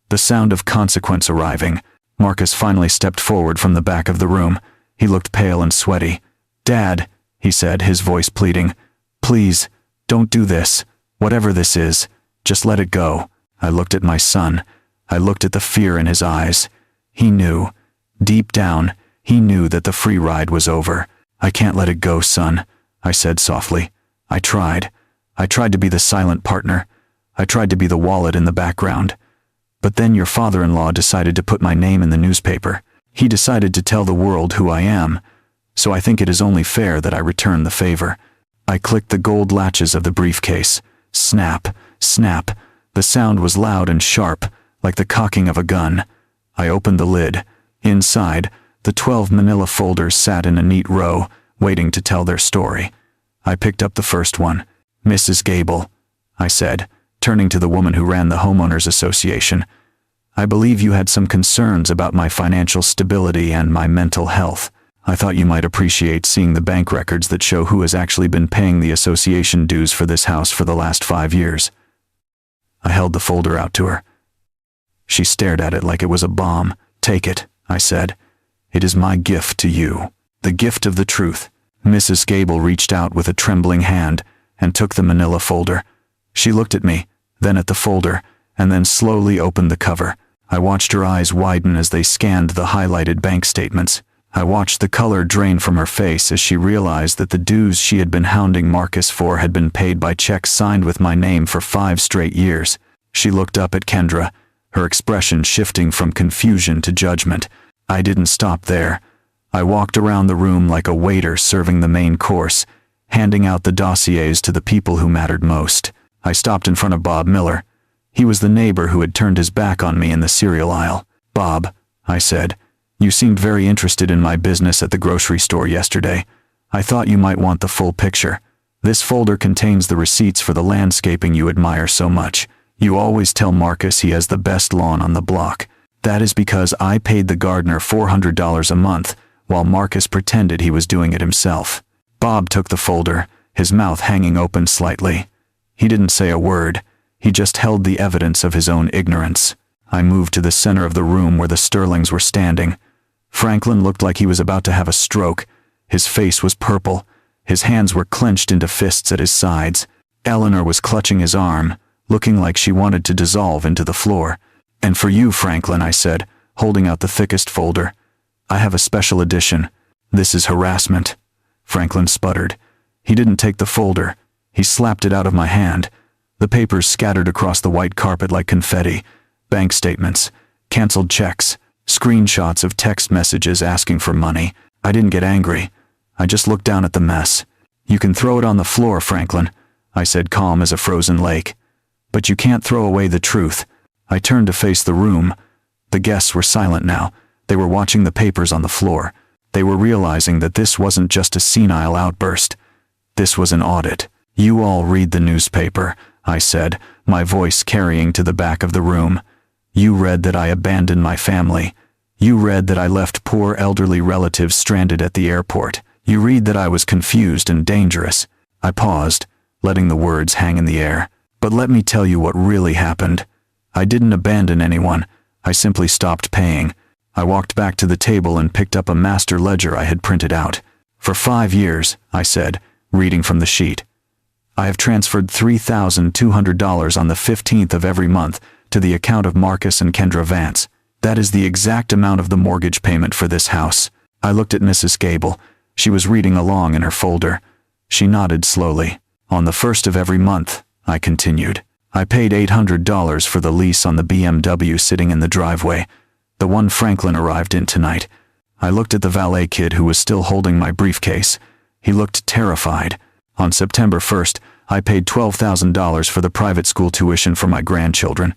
The sound of consequence arriving. Marcus finally stepped forward from the back of the room. He looked pale and sweaty. "Dad," he said, his voice pleading, "please, don't do this. Whatever this is, just let it go." I looked at my son. I looked at the fear in his eyes. He knew. Deep down, He knew that the free ride was over. "I can't let it go, son," I said softly. "I tried. I tried to be the silent partner. I tried to be the wallet in the background. But then your father-in-law decided to put my name in the newspaper. He decided to tell the world who I am. So I think it is only fair that I return the favor." I clicked the gold latches of the briefcase. Snap, snap. The sound was loud and sharp, like the cocking of a gun. I opened the lid. Inside, the 12 manila folders sat in a neat row, waiting to tell their story. I picked up the first one. "Mrs. Gable," I said, turning to the woman who ran the homeowners association. "I believe you had some concerns about my financial stability and my mental health. I thought you might appreciate seeing the bank records that show who has actually been paying the association dues for this house for the last 5 years. I held the folder out to her. She stared at it like it was a bomb. "Take it," I said. "It is my gift to you. The gift of the truth." Mrs. Gable reached out with a trembling hand and took the manila folder. She looked at me, then at the folder, and then slowly opened the cover. I watched her eyes widen as they scanned the highlighted bank statements. I watched the color drain from her face as she realized that the dues she had been hounding Marcus for had been paid by checks signed with my name for 5 straight years. She looked up at Kendra, her expression shifting from confusion to judgment. I didn't stop there. I walked around the room like a waiter serving the main course, handing out the dossiers to the people who mattered most. I stopped in front of Bob Miller. He was the neighbor who had turned his back on me in the cereal aisle. "Bob," I said, "you seemed very interested in my business at the grocery store yesterday. I thought you might want the full picture. This folder contains the receipts for the landscaping you admire so much. You always tell Marcus he has the best lawn on the block. That is because I paid the gardener $400 a month, while Marcus pretended he was doing it himself." Bob took the folder, his mouth hanging open slightly. He didn't say a word. He just held the evidence of his own ignorance. I moved to the center of the room where the Sterlings were standing. Franklin looked like he was about to have a stroke. His face was purple. His hands were clenched into fists at his sides. Eleanor was clutching his arm, looking like she wanted to dissolve into the floor. "And for you, Franklin," I said, holding out the thickest folder. "I have a special edition. This is harassment." Franklin sputtered. He didn't take the folder. He slapped it out of my hand. The papers scattered across the white carpet like confetti. Bank statements, canceled checks, screenshots of text messages asking for money. I didn't get angry. I just looked down at the mess. "You can throw it on the floor, Franklin," I said, calm as a frozen lake. "But you can't throw away the truth." I turned to face the room. The guests were silent now. They were watching the papers on the floor. They were realizing that this wasn't just a senile outburst. This was an audit. "You all read the newspaper," I said, my voice carrying to the back of the room. "You read that I abandoned my family. You read that I left poor elderly relatives stranded at the airport. You read that I was confused and dangerous." I paused, letting the words hang in the air. "But let me tell you what really happened. I didn't abandon anyone. I simply stopped paying." I walked back to the table and picked up a master ledger I had printed out. "For 5 years," I said, reading from the sheet, "I have transferred $3,200 on the 15th of every month to the account of Marcus and Kendra Vance. That is the exact amount of the mortgage payment for this house." I looked at Mrs. Gable. She was reading along in her folder. She nodded slowly. "On the 1st of every month," I continued, "I paid $800 for the lease on the BMW sitting in the driveway, the one Franklin arrived in tonight." I looked at the valet kid who was still holding my briefcase. He looked terrified. "On September 1st, I paid $12,000 for the private school tuition for my grandchildren.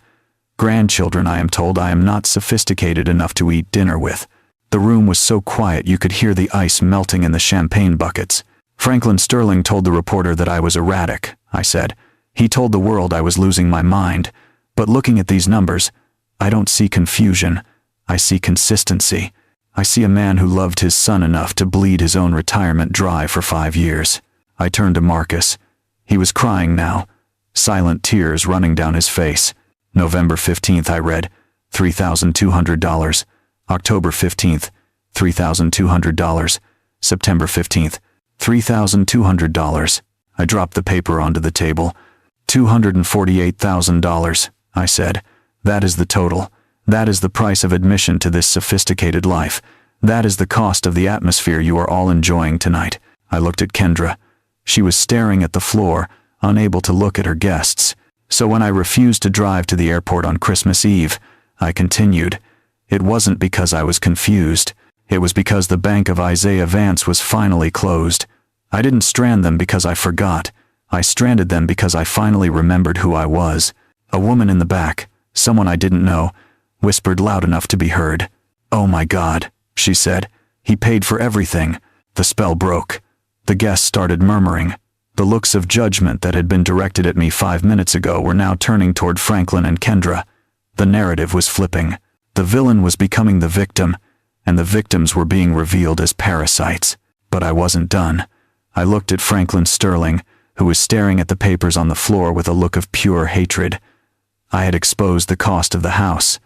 Grandchildren, I am told I am not sophisticated enough to eat dinner with." The room was so quiet you could hear the ice melting in the champagne buckets. "Franklin Sterling told the reporter that I was erratic," I said. "He told the world I was losing my mind. But looking at these numbers, I don't see confusion. I see consistency. I see a man who loved his son enough to bleed his own retirement dry for 5 years." I turned to Marcus. He was crying now, silent tears running down his face. "November 15th, I read, $3,200. October 15th, $3,200. September 15th, $3,200. I dropped the paper onto the table. $248,000, I said. "That is the total. That is the price of admission to this sophisticated life. That is the cost of the atmosphere you are all enjoying tonight. I looked at Kendra. She was staring at the floor, unable to look at her guests. So when I refused to drive to the airport on Christmas Eve, I continued. It wasn't because I was confused. It was because the bank of Isaiah Vance was finally closed. I didn't strand them because I forgot. I stranded them because I finally remembered who I was. A woman in the back, someone I didn't know, whispered loud enough to be heard. "Oh my God," she said. "He paid for everything." The spell broke. The guests started murmuring. The looks of judgment that had been directed at me 5 minutes ago were now turning toward Franklin and Kendra. The narrative was flipping. The villain was becoming the victim, and the victims were being revealed as parasites. But I wasn't done. I looked at Franklin Sterling, who was staring at the papers on the floor with a look of pure hatred. I had exposed the cost of the house.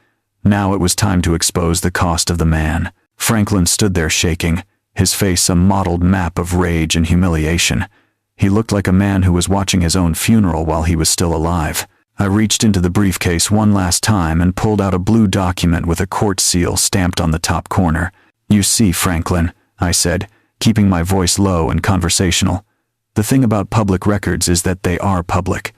Now it was time to expose the cost of the man. Franklin stood there shaking, his face a mottled map of rage and humiliation. He looked like a man who was watching his own funeral while he was still alive. I reached into the briefcase one last time and pulled out a blue document with a court seal stamped on the top corner. "You see, Franklin," I said, keeping my voice low and conversational. "The thing about public records is that they are public.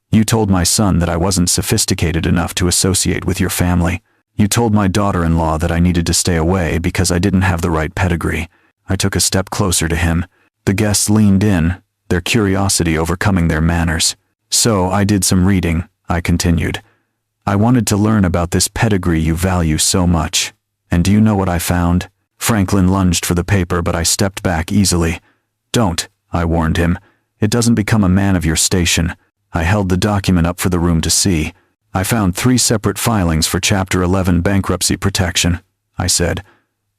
You told my son that I wasn't sophisticated enough to associate with your family. You told my daughter-in-law that I needed to stay away because I didn't have the right pedigree." I took a step closer to him. The guests leaned in, their curiosity overcoming their manners. "So I did some reading," I continued. "I wanted to learn about this pedigree you value so much. And do you know what I found?" Franklin lunged for the paper, but I stepped back easily. "Don't," I warned him. "It doesn't become a man of your station." I held the document up for the room to see. "I found 3 separate filings for Chapter 11 bankruptcy protection," I said.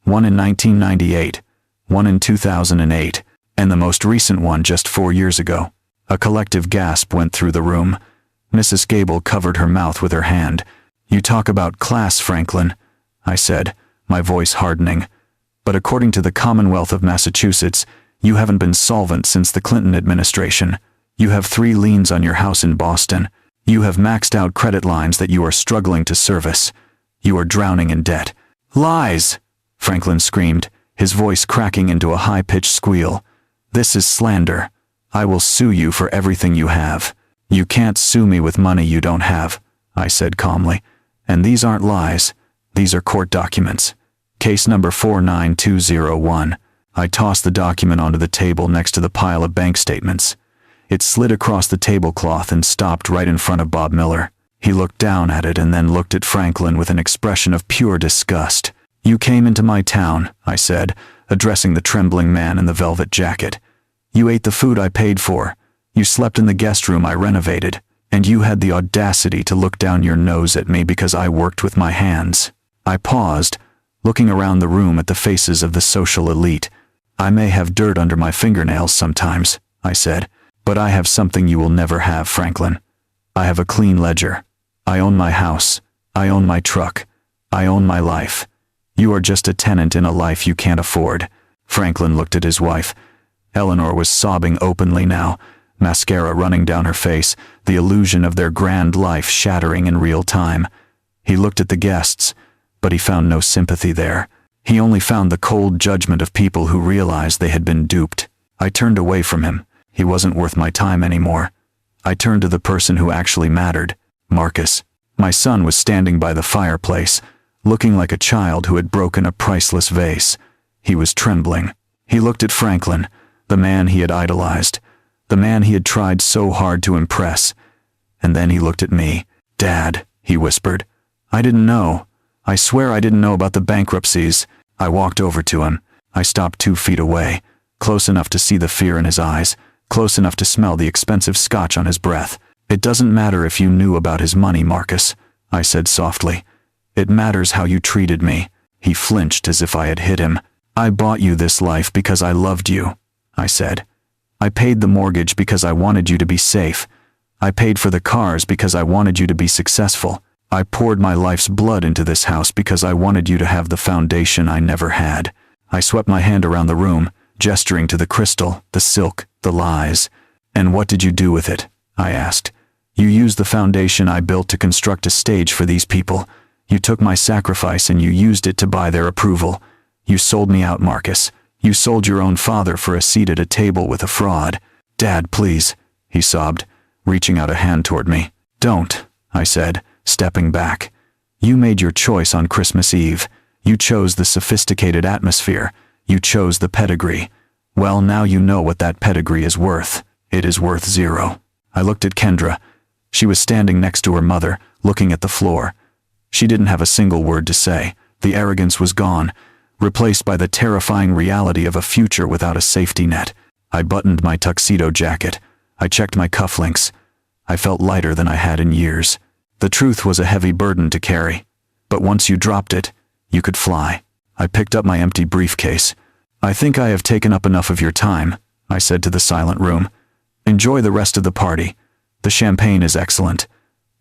"One in 1998, one in 2008, and the most recent one just 4 years ago." A collective gasp went through the room. Mrs. Gable covered her mouth with her hand. "You talk about class, Franklin," I said, my voice hardening. "But according to the Commonwealth of Massachusetts, you haven't been solvent since the Clinton administration. You have 3 liens on your house in Boston. You have maxed out credit lines that you are struggling to service. You are drowning in debt." "Lies!" Franklin screamed, his voice cracking into a high-pitched squeal. "This is slander. I will sue you for everything you have." "You can't sue me with money you don't have," I said calmly. "And these aren't lies. These are court documents. Case number 49201. I tossed the document onto the table next to the pile of bank statements. It slid across the tablecloth and stopped right in front of Bob Miller. He looked down at it and then looked at Franklin with an expression of pure disgust. "You came into my town," I said, addressing the trembling man in the velvet jacket. "You ate the food I paid for. You slept in the guest room I renovated. And you had the audacity to look down your nose at me because I worked with my hands." I paused, looking around the room at the faces of the social elite. "I may have dirt under my fingernails sometimes," I said, "but I have something you will never have, Franklin. I have a clean ledger. I own my house. I own my truck. I own my life. You are just a tenant in a life you can't afford." Franklin looked at his wife. Eleanor was sobbing openly now, mascara running down her face, the illusion of their grand life shattering in real time. He looked at the guests, but he found no sympathy there. He only found the cold judgment of people who realized they had been duped. I turned away from him. He wasn't worth my time anymore. I turned to the person who actually mattered, Marcus. My son was standing by the fireplace, looking like a child who had broken a priceless vase. He was trembling. He looked at Franklin, the man he had idolized, the man he had tried so hard to impress. And then he looked at me. "Dad," he whispered. "I didn't know. I swear I didn't know about the bankruptcies." I walked over to him. I stopped 2 feet away, close enough to see the fear in his eyes, close enough to smell the expensive scotch on his breath. "It doesn't matter if you knew about his money, Marcus," I said softly. "It matters how you treated me." He flinched as if I had hit him. "I bought you this life because I loved you," I said. "I paid the mortgage because I wanted you to be safe. I paid for the cars because I wanted you to be successful. I poured my life's blood into this house because I wanted you to have the foundation I never had." I swept my hand around the room, gesturing to the crystal, the silk, the lies. "And what did you do with it?" I asked. "You used the foundation I built to construct a stage for these people. You took my sacrifice and you used it to buy their approval. You sold me out, Marcus. You sold your own father for a seat at a table with a fraud. Dad, please, he sobbed, reaching out a hand toward me. Don't, I said, stepping back. You made your choice on Christmas Eve. You chose the sophisticated atmosphere. You chose the pedigree. Well, now you know what that pedigree is worth. It is worth zero. I looked at Kendra. She was standing next to her mother, looking at the floor. She didn't have a single word to say. The arrogance was gone, replaced by the terrifying reality of a future without a safety net. I buttoned my tuxedo jacket. I checked my cufflinks. I felt lighter than I had in years. The truth was a heavy burden to carry. But once you dropped it, you could fly. I picked up my empty briefcase. I think I have taken up enough of your time, I said to the silent room. Enjoy the rest of the party. The champagne is excellent.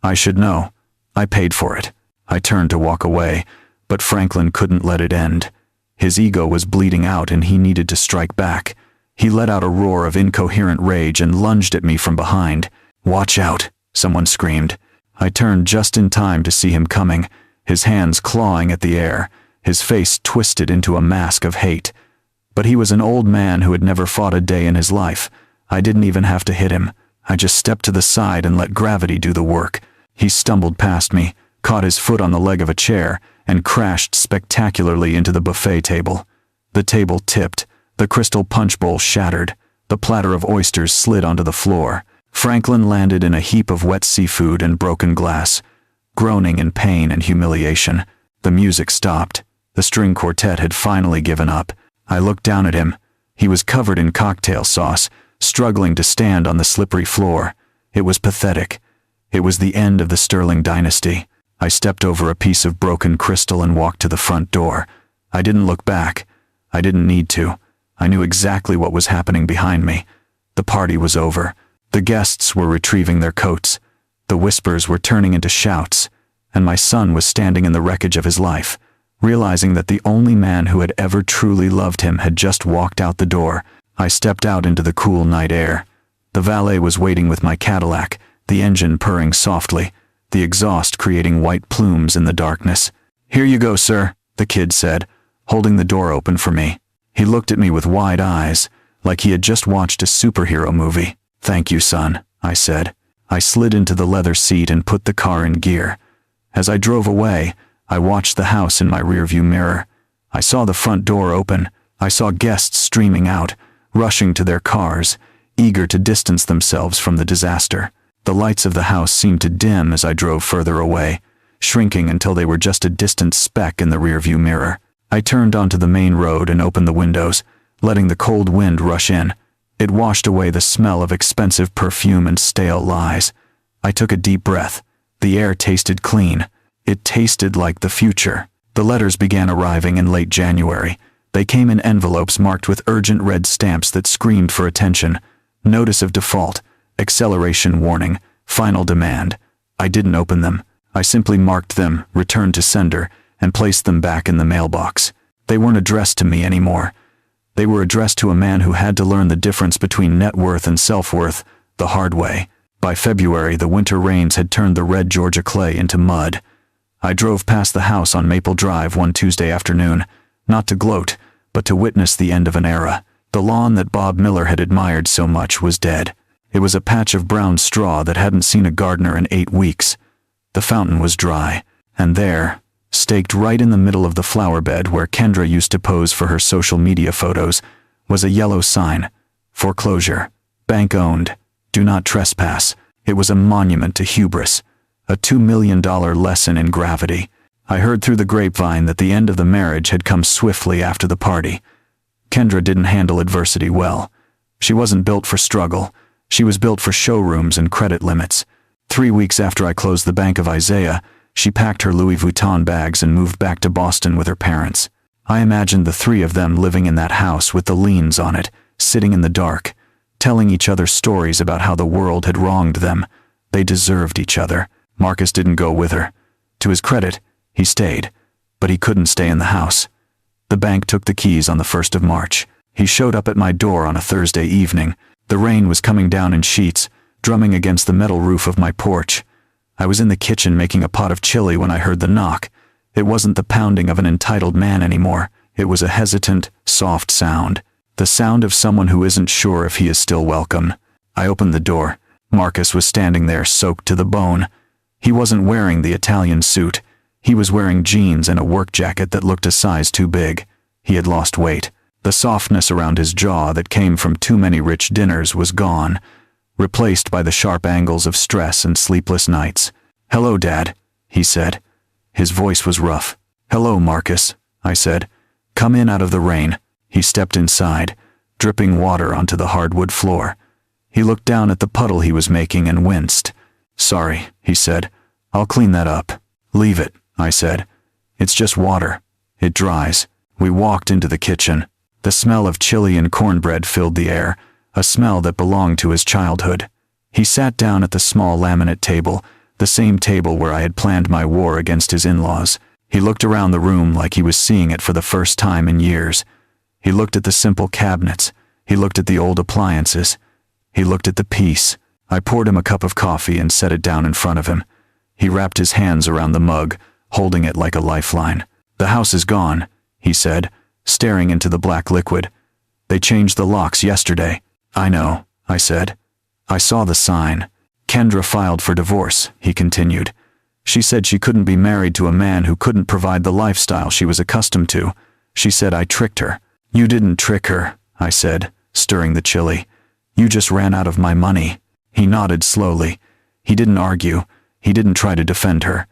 I should know. I paid for it. I turned to walk away, but Franklin couldn't let it end. His ego was bleeding out and he needed to strike back. He let out a roar of incoherent rage and lunged at me from behind. Watch out, someone screamed. I turned just in time to see him coming, his hands clawing at the air, his face twisted into a mask of hate. But he was an old man who had never fought a day in his life. I didn't even have to hit him. I just stepped to the side and let gravity do the work. He stumbled past me, caught his foot on the leg of a chair, and crashed spectacularly into the buffet table. The table tipped, the crystal punch bowl shattered, the platter of oysters slid onto the floor. Franklin landed in a heap of wet seafood and broken glass, groaning in pain and humiliation. The music stopped. The string quartet had finally given up. I looked down at him. He was covered in cocktail sauce, struggling to stand on the slippery floor. It was pathetic. It was the end of the Sterling dynasty. I stepped over a piece of broken crystal and walked to the front door. I didn't look back. I didn't need to. I knew exactly what was happening behind me. The party was over. The guests were retrieving their coats. The whispers were turning into shouts, and my son was standing in the wreckage of his life, realizing that the only man who had ever truly loved him had just walked out the door. I stepped out into the cool night air. The valet was waiting with my Cadillac, the engine purring softly, the exhaust creating white plumes in the darkness. Here you go, sir, the kid said, holding the door open for me. He looked at me with wide eyes, like he had just watched a superhero movie. Thank you, son, I said. I slid into the leather seat and put the car in gear. As I drove away, I watched the house in my rearview mirror. I saw the front door open. I saw guests streaming out, rushing to their cars, eager to distance themselves from the disaster. The lights of the house seemed to dim as I drove further away, shrinking until they were just a distant speck in the rearview mirror. I turned onto the main road and opened the windows, letting the cold wind rush in. It washed away the smell of expensive perfume and stale lies. I took a deep breath. The air tasted clean. It tasted like the future. The letters began arriving in late January. They came in envelopes marked with urgent red stamps that screamed for attention. Notice of default, acceleration warning, final demand. I didn't open them. I simply marked them, returned to sender, and placed them back in the mailbox. They weren't addressed to me anymore. They were addressed to a man who had to learn the difference between net worth and self-worth the hard way. By February, the winter rains had turned the red Georgia clay into mud. I drove past the house on Maple Drive one Tuesday afternoon, not to gloat, but to witness the end of an era. The lawn that Bob Miller had admired so much was dead. It was a patch of brown straw that hadn't seen a gardener in 8 weeks. The fountain was dry, and there, staked right in the middle of the flower bed where Kendra used to pose for her social media photos, was a yellow sign. Foreclosure. Bank owned. Do not trespass. It was a monument to hubris. A $2 million lesson in gravity. I heard through the grapevine that the end of the marriage had come swiftly after the party. Kendra didn't handle adversity well. She wasn't built for struggle. She was built for showrooms and credit limits. 3 weeks after I closed the Bank of Isaiah, she packed her Louis Vuitton bags and moved back to Boston with her parents. I imagined the 3 of them living in that house with the liens on it, sitting in the dark, telling each other stories about how the world had wronged them. They deserved each other. Marcus didn't go with her. To his credit, he stayed, but he couldn't stay in the house. The bank took the keys on the 1st of March. He showed up at my door on a Thursday evening. The rain was coming down in sheets, drumming against the metal roof of my porch. I was in the kitchen making a pot of chili when I heard the knock. It wasn't the pounding of an entitled man anymore. It was a hesitant, soft sound. The sound of someone who isn't sure if he is still welcome. I opened the door. Marcus was standing there, soaked to the bone. He wasn't wearing the Italian suit. He was wearing jeans and a work jacket that looked a size too big. He had lost weight. The softness around his jaw that came from too many rich dinners was gone, replaced by the sharp angles of stress and sleepless nights. "Hello, Dad," he said. His voice was rough. "Hello, Marcus," I said. "Come in out of the rain." He stepped inside, dripping water onto the hardwood floor. He looked down at the puddle he was making and winced. "Sorry," he said. "I'll clean that up." "Leave it," I said. "It's just water. It dries." We walked into the kitchen. The smell of chili and cornbread filled the air, a smell that belonged to his childhood. He sat down at the small laminate table, the same table where I had planned my war against his in-laws. He looked around the room like he was seeing it for the first time in years. He looked at the simple cabinets. He looked at the old appliances. He looked at the peace. I poured him a cup of coffee and set it down in front of him. He wrapped his hands around the mug, holding it like a lifeline. "The house is gone," he said, staring into the black liquid. "They changed the locks yesterday." "I know," I said. "I saw the sign." "Kendra filed for divorce," he continued. "She said she couldn't be married to a man who couldn't provide the lifestyle she was accustomed to. She said I tricked her." "You didn't trick her," I said, stirring the chili. "You just ran out of my money." He nodded slowly. He didn't argue. He didn't try to defend her.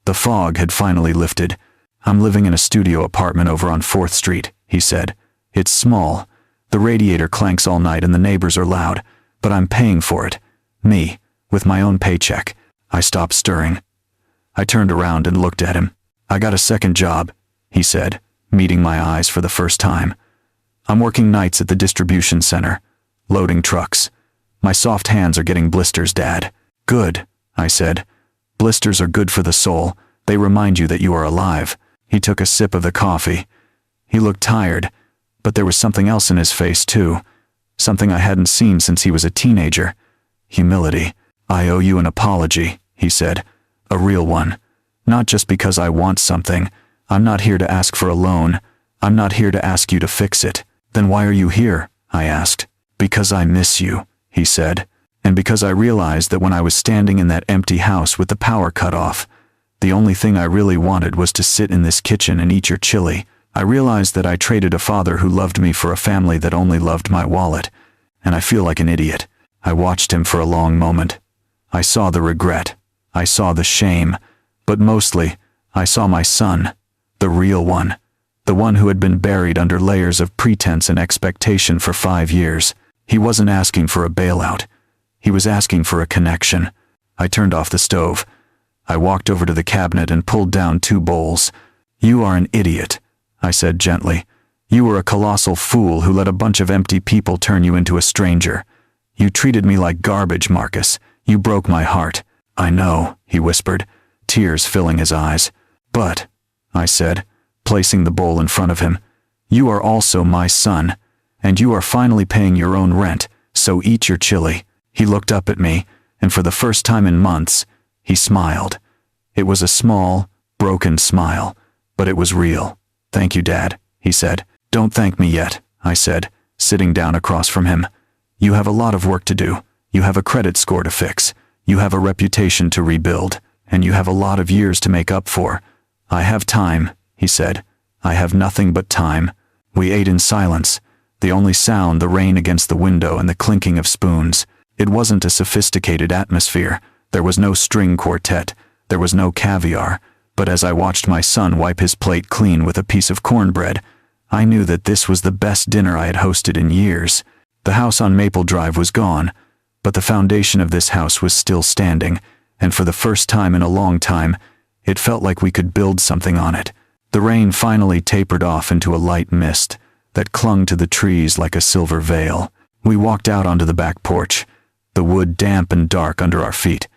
The fog had finally lifted. "I'm living in a studio apartment over on 4th Street, he said. "It's small. The radiator clanks all night and the neighbors are loud, but I'm paying for it. Me, with my own paycheck." I stopped stirring. I turned around and looked at him. "I got a second job," he said, meeting my eyes for the first time. "I'm working nights at the distribution center, loading trucks. My soft hands are getting blisters, Dad." "Good," I said. "Blisters are good for the soul. They remind you that you are alive." He took a sip of the coffee. He looked tired, but there was something else in his face too. Something I hadn't seen since he was a teenager. Humility. "I owe you an apology," he said. "A real one. Not just because I want something. I'm not here to ask for a loan. I'm not here to ask you to fix it." "Then why are you here?" I asked. "Because I miss you," he said. "And because I realized that when I was standing in that empty house with the power cut off, the only thing I really wanted was to sit in this kitchen and eat your chili. I realized that I traded a father who loved me for a family that only loved my wallet, and I feel like an idiot." I watched him for a long moment. I saw the regret. I saw the shame. But mostly, I saw my son, the real one. The one who had been buried under layers of pretense and expectation for 5 years. He wasn't asking for a bailout. He was asking for a connection. I turned off the stove. I walked over to the cabinet and pulled down 2 bowls. "You are an idiot," I said gently. "You were a colossal fool who let a bunch of empty people turn you into a stranger. You treated me like garbage, Marcus. You broke my heart." "I know," he whispered, tears filling his eyes. "But," I said, placing the bowl in front of him, "you are also my son, and you are finally paying your own rent, so eat your chili." He looked up at me, and for the first time in months, he smiled. It was a small, broken smile, but it was real. "Thank you, Dad," he said. "Don't thank me yet," I said, sitting down across from him. "You have a lot of work to do. You have a credit score to fix. You have a reputation to rebuild, and you have a lot of years to make up for." "I have time," he said. "I have nothing but time." We ate in silence, the only sound the rain against the window and the clinking of spoons. It wasn't a sophisticated atmosphere. There was no string quartet. There was no caviar. But as I watched my son wipe his plate clean with a piece of cornbread, I knew that this was the best dinner I had hosted in years. The house on Maple Drive was gone, but the foundation of this house was still standing, and for the first time in a long time, it felt like we could build something on it. The rain finally tapered off into a light mist that clung to the trees like a silver veil. We walked out onto the back porch, the wood damp and dark under our feet.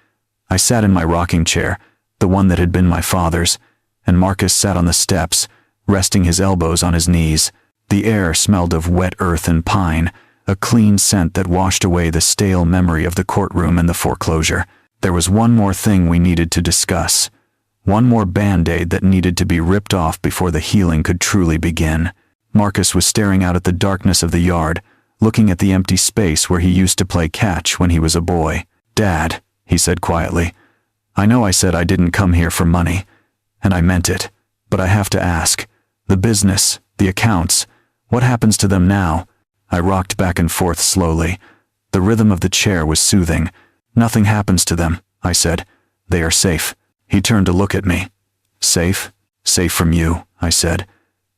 I sat in my rocking chair, the one that had been my father's, and Marcus sat on the steps, resting his elbows on his knees. The air smelled of wet earth and pine, a clean scent that washed away the stale memory of the courtroom and the foreclosure. There was one more thing we needed to discuss. One more band-aid that needed to be ripped off before the healing could truly begin. Marcus was staring out at the darkness of the yard, looking at the empty space where he used to play catch when he was a boy. "Dad," he said quietly, "I know I said I didn't come here for money, and I meant it, but I have to ask. The business, the accounts, what happens to them now?" I rocked back and forth slowly. The rhythm of the chair was soothing. "Nothing happens to them," I said. "They are safe." He turned to look at me. "Safe? Safe from you," I said.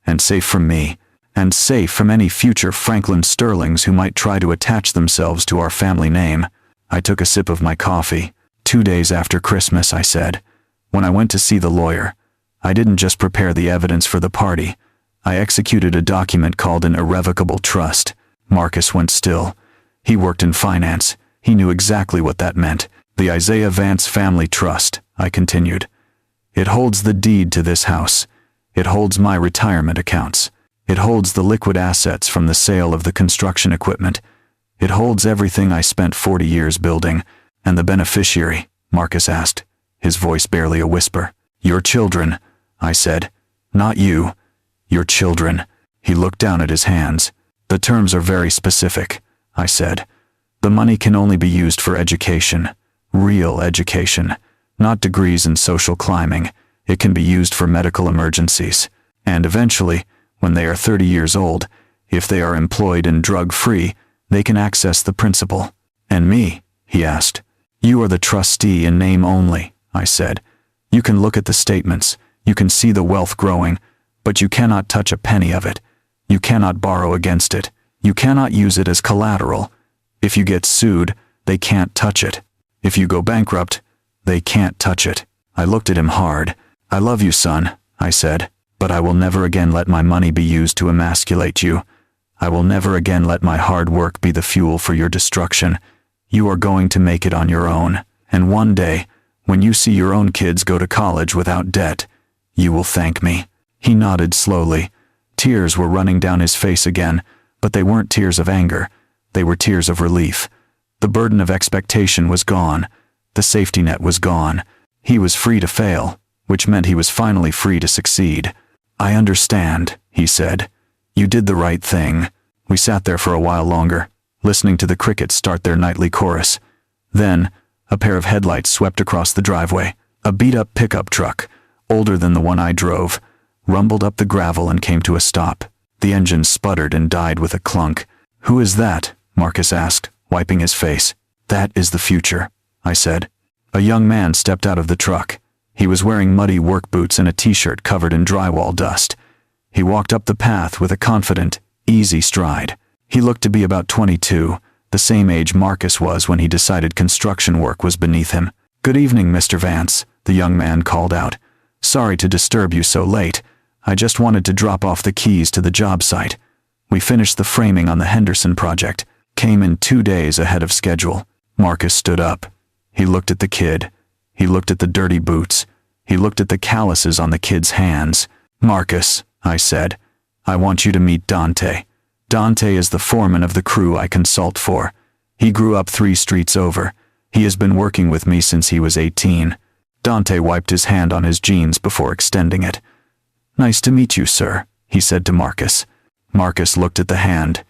"And safe from me. And safe from any future Franklin Sterlings who might try to attach themselves to our family name." I took a sip of my coffee. 2 days after Christmas, I said. "When I went to see the lawyer, I didn't just prepare the evidence for the party. I executed a document called an irrevocable trust." Marcus went still. He worked in finance. He knew exactly what that meant. "The Isaiah Vance Family Trust," I continued. "It holds the deed to this house. It holds my retirement accounts. It holds the liquid assets from the sale of the construction equipment. It holds everything I spent 40 years building." "And the beneficiary?" Marcus asked, his voice barely a whisper. "Your children," I said. "Not you. Your children." He looked down at his hands. "The terms are very specific," I said. "The money can only be used for education. Real education. Not degrees in social climbing. It can be used for medical emergencies. And eventually, when they are 30 years old, if they are employed and drug-free, they can access the principal." "And me?" he asked. "You are the trustee in name only," I said. "You can look at the statements, you can see the wealth growing, but you cannot touch a penny of it. You cannot borrow against it. You cannot use it as collateral. If you get sued, they can't touch it. If you go bankrupt, they can't touch it." I looked at him hard. "I love you, son," I said, "but I will never again let my money be used to emasculate you. I will never again let my hard work be the fuel for your destruction. You are going to make it on your own, and one day, when you see your own kids go to college without debt, you will thank me." He nodded slowly. Tears were running down his face again, but they weren't tears of anger. They were tears of relief. The burden of expectation was gone. The safety net was gone. He was free to fail, which meant he was finally free to succeed. "I understand," he said. "You did the right thing." We sat there for a while longer, listening to the crickets start their nightly chorus. Then, a pair of headlights swept across the driveway. A beat-up pickup truck, older than the one I drove, rumbled up the gravel and came to a stop. The engine sputtered and died with a clunk. "Who is that?" Marcus asked, wiping his face. "That is the future," I said. A young man stepped out of the truck. He was wearing muddy work boots and a t-shirt covered in drywall dust. He walked up the path with a confident, easy stride. He looked to be about 22, the same age Marcus was when he decided construction work was beneath him. "Good evening, Mr. Vance," the young man called out. "Sorry to disturb you so late. I just wanted to drop off the keys to the job site. We finished the framing on the Henderson project. Came in 2 days ahead of schedule." Marcus stood up. He looked at the kid. He looked at the dirty boots. He looked at the calluses on the kid's hands. "Marcus," I said, "I want you to meet Dante. Dante is the foreman of the crew I consult for. He grew up 3 streets over. He has been working with me since he was 18. Dante wiped his hand on his jeans before extending it. "Nice to meet you, sir," he said to Marcus. Marcus looked at the hand.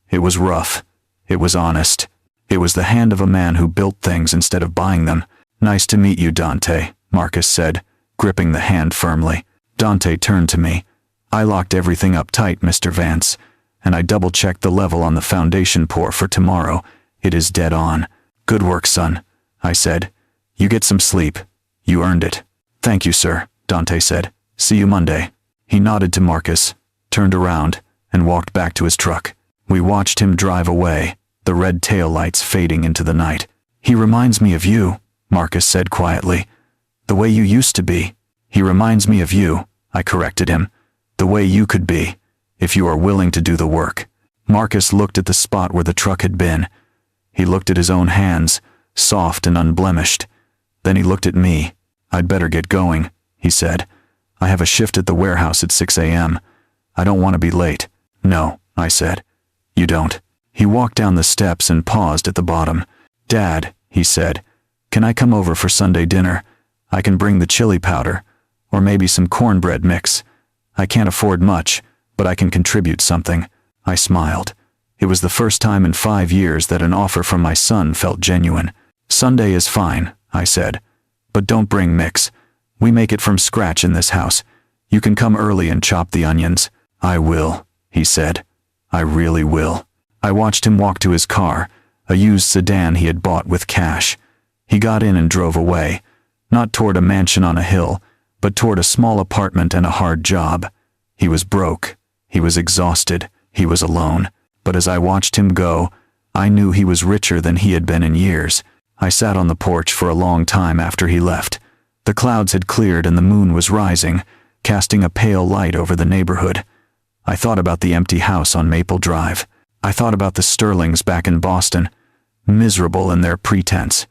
It was rough. It was honest. It was the hand of a man who built things instead of buying them. "Nice to meet you, Dante," Marcus said, gripping the hand firmly. Dante turned to me. "I locked everything up tight, Mr. Vance, and I double-checked the level on the foundation pour for tomorrow. It is dead on." "Good work, son," I said. "You get some sleep. You earned it." "Thank you, sir," Dante said. "See you Monday." He nodded to Marcus, turned around, and walked back to his truck. We watched him drive away, the red taillights fading into the night. "He reminds me of you," Marcus said quietly. "The way you used to be." "He reminds me of you," I corrected him. "The way you could be, if you are willing to do the work." Marcus looked at the spot where the truck had been. He looked at his own hands, soft and unblemished. Then he looked at me. "I'd better get going," he said. "I have a shift at the warehouse at 6 a.m. I don't want to be late." "No," I said. "You don't." He walked down the steps and paused at the bottom. "Dad," he said, "can I come over for Sunday dinner? I can bring the chili powder. Or maybe some cornbread mix. I can't afford much, but I can contribute something. I smiled. It was the first time in 5 years that an offer from my son felt genuine. Sunday is fine, I said. But don't bring mix. We make it from scratch in this house. You can come early and chop the onions. I will, he said. I really will. I watched him walk to his car, a used sedan he had bought with cash. He got in and drove away, not toward a mansion on a hill, but toward a small apartment and a hard job. He was broke. He was exhausted. He was alone. But as I watched him go, I knew he was richer than he had been in years. I sat on the porch for a long time after he left. The clouds had cleared and the moon was rising, casting a pale light over the neighborhood. I thought about the empty house on Maple Drive. I thought about the Sterlings back in Boston, miserable in their pretense.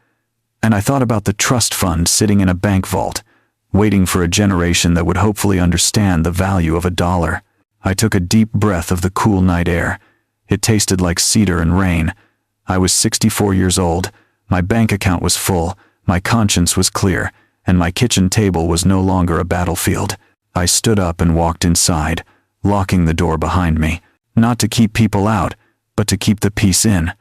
And I thought about the trust fund sitting in a bank vault, waiting for a generation that would hopefully understand the value of $1. I took a deep breath of the cool night air. It tasted like cedar and rain. I was 64 years old. My bank account was full, my conscience was clear, and my kitchen table was no longer a battlefield. I stood up and walked inside, locking the door behind me, not to keep people out, but to keep the peace in.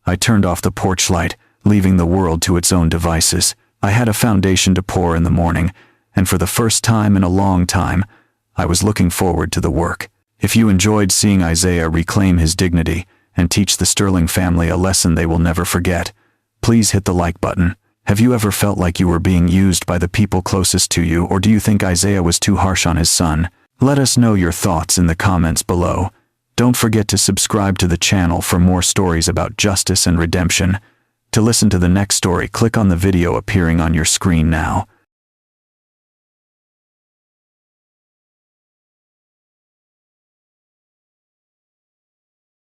I turned off the porch light, leaving the world to its own devices. I had a foundation to pour in the morning, and for the first time in a long time, I was looking forward to the work. If you enjoyed seeing Isaiah reclaim his dignity and teach the Sterling family a lesson they will never forget, please hit the like button. Have you ever felt like you were being used by the people closest to you, or do you think Isaiah was too harsh on his son? Let us know your thoughts in the comments below. Don't forget to subscribe to the channel for more stories about justice and redemption. To listen to the next story, click on the video appearing on your screen now.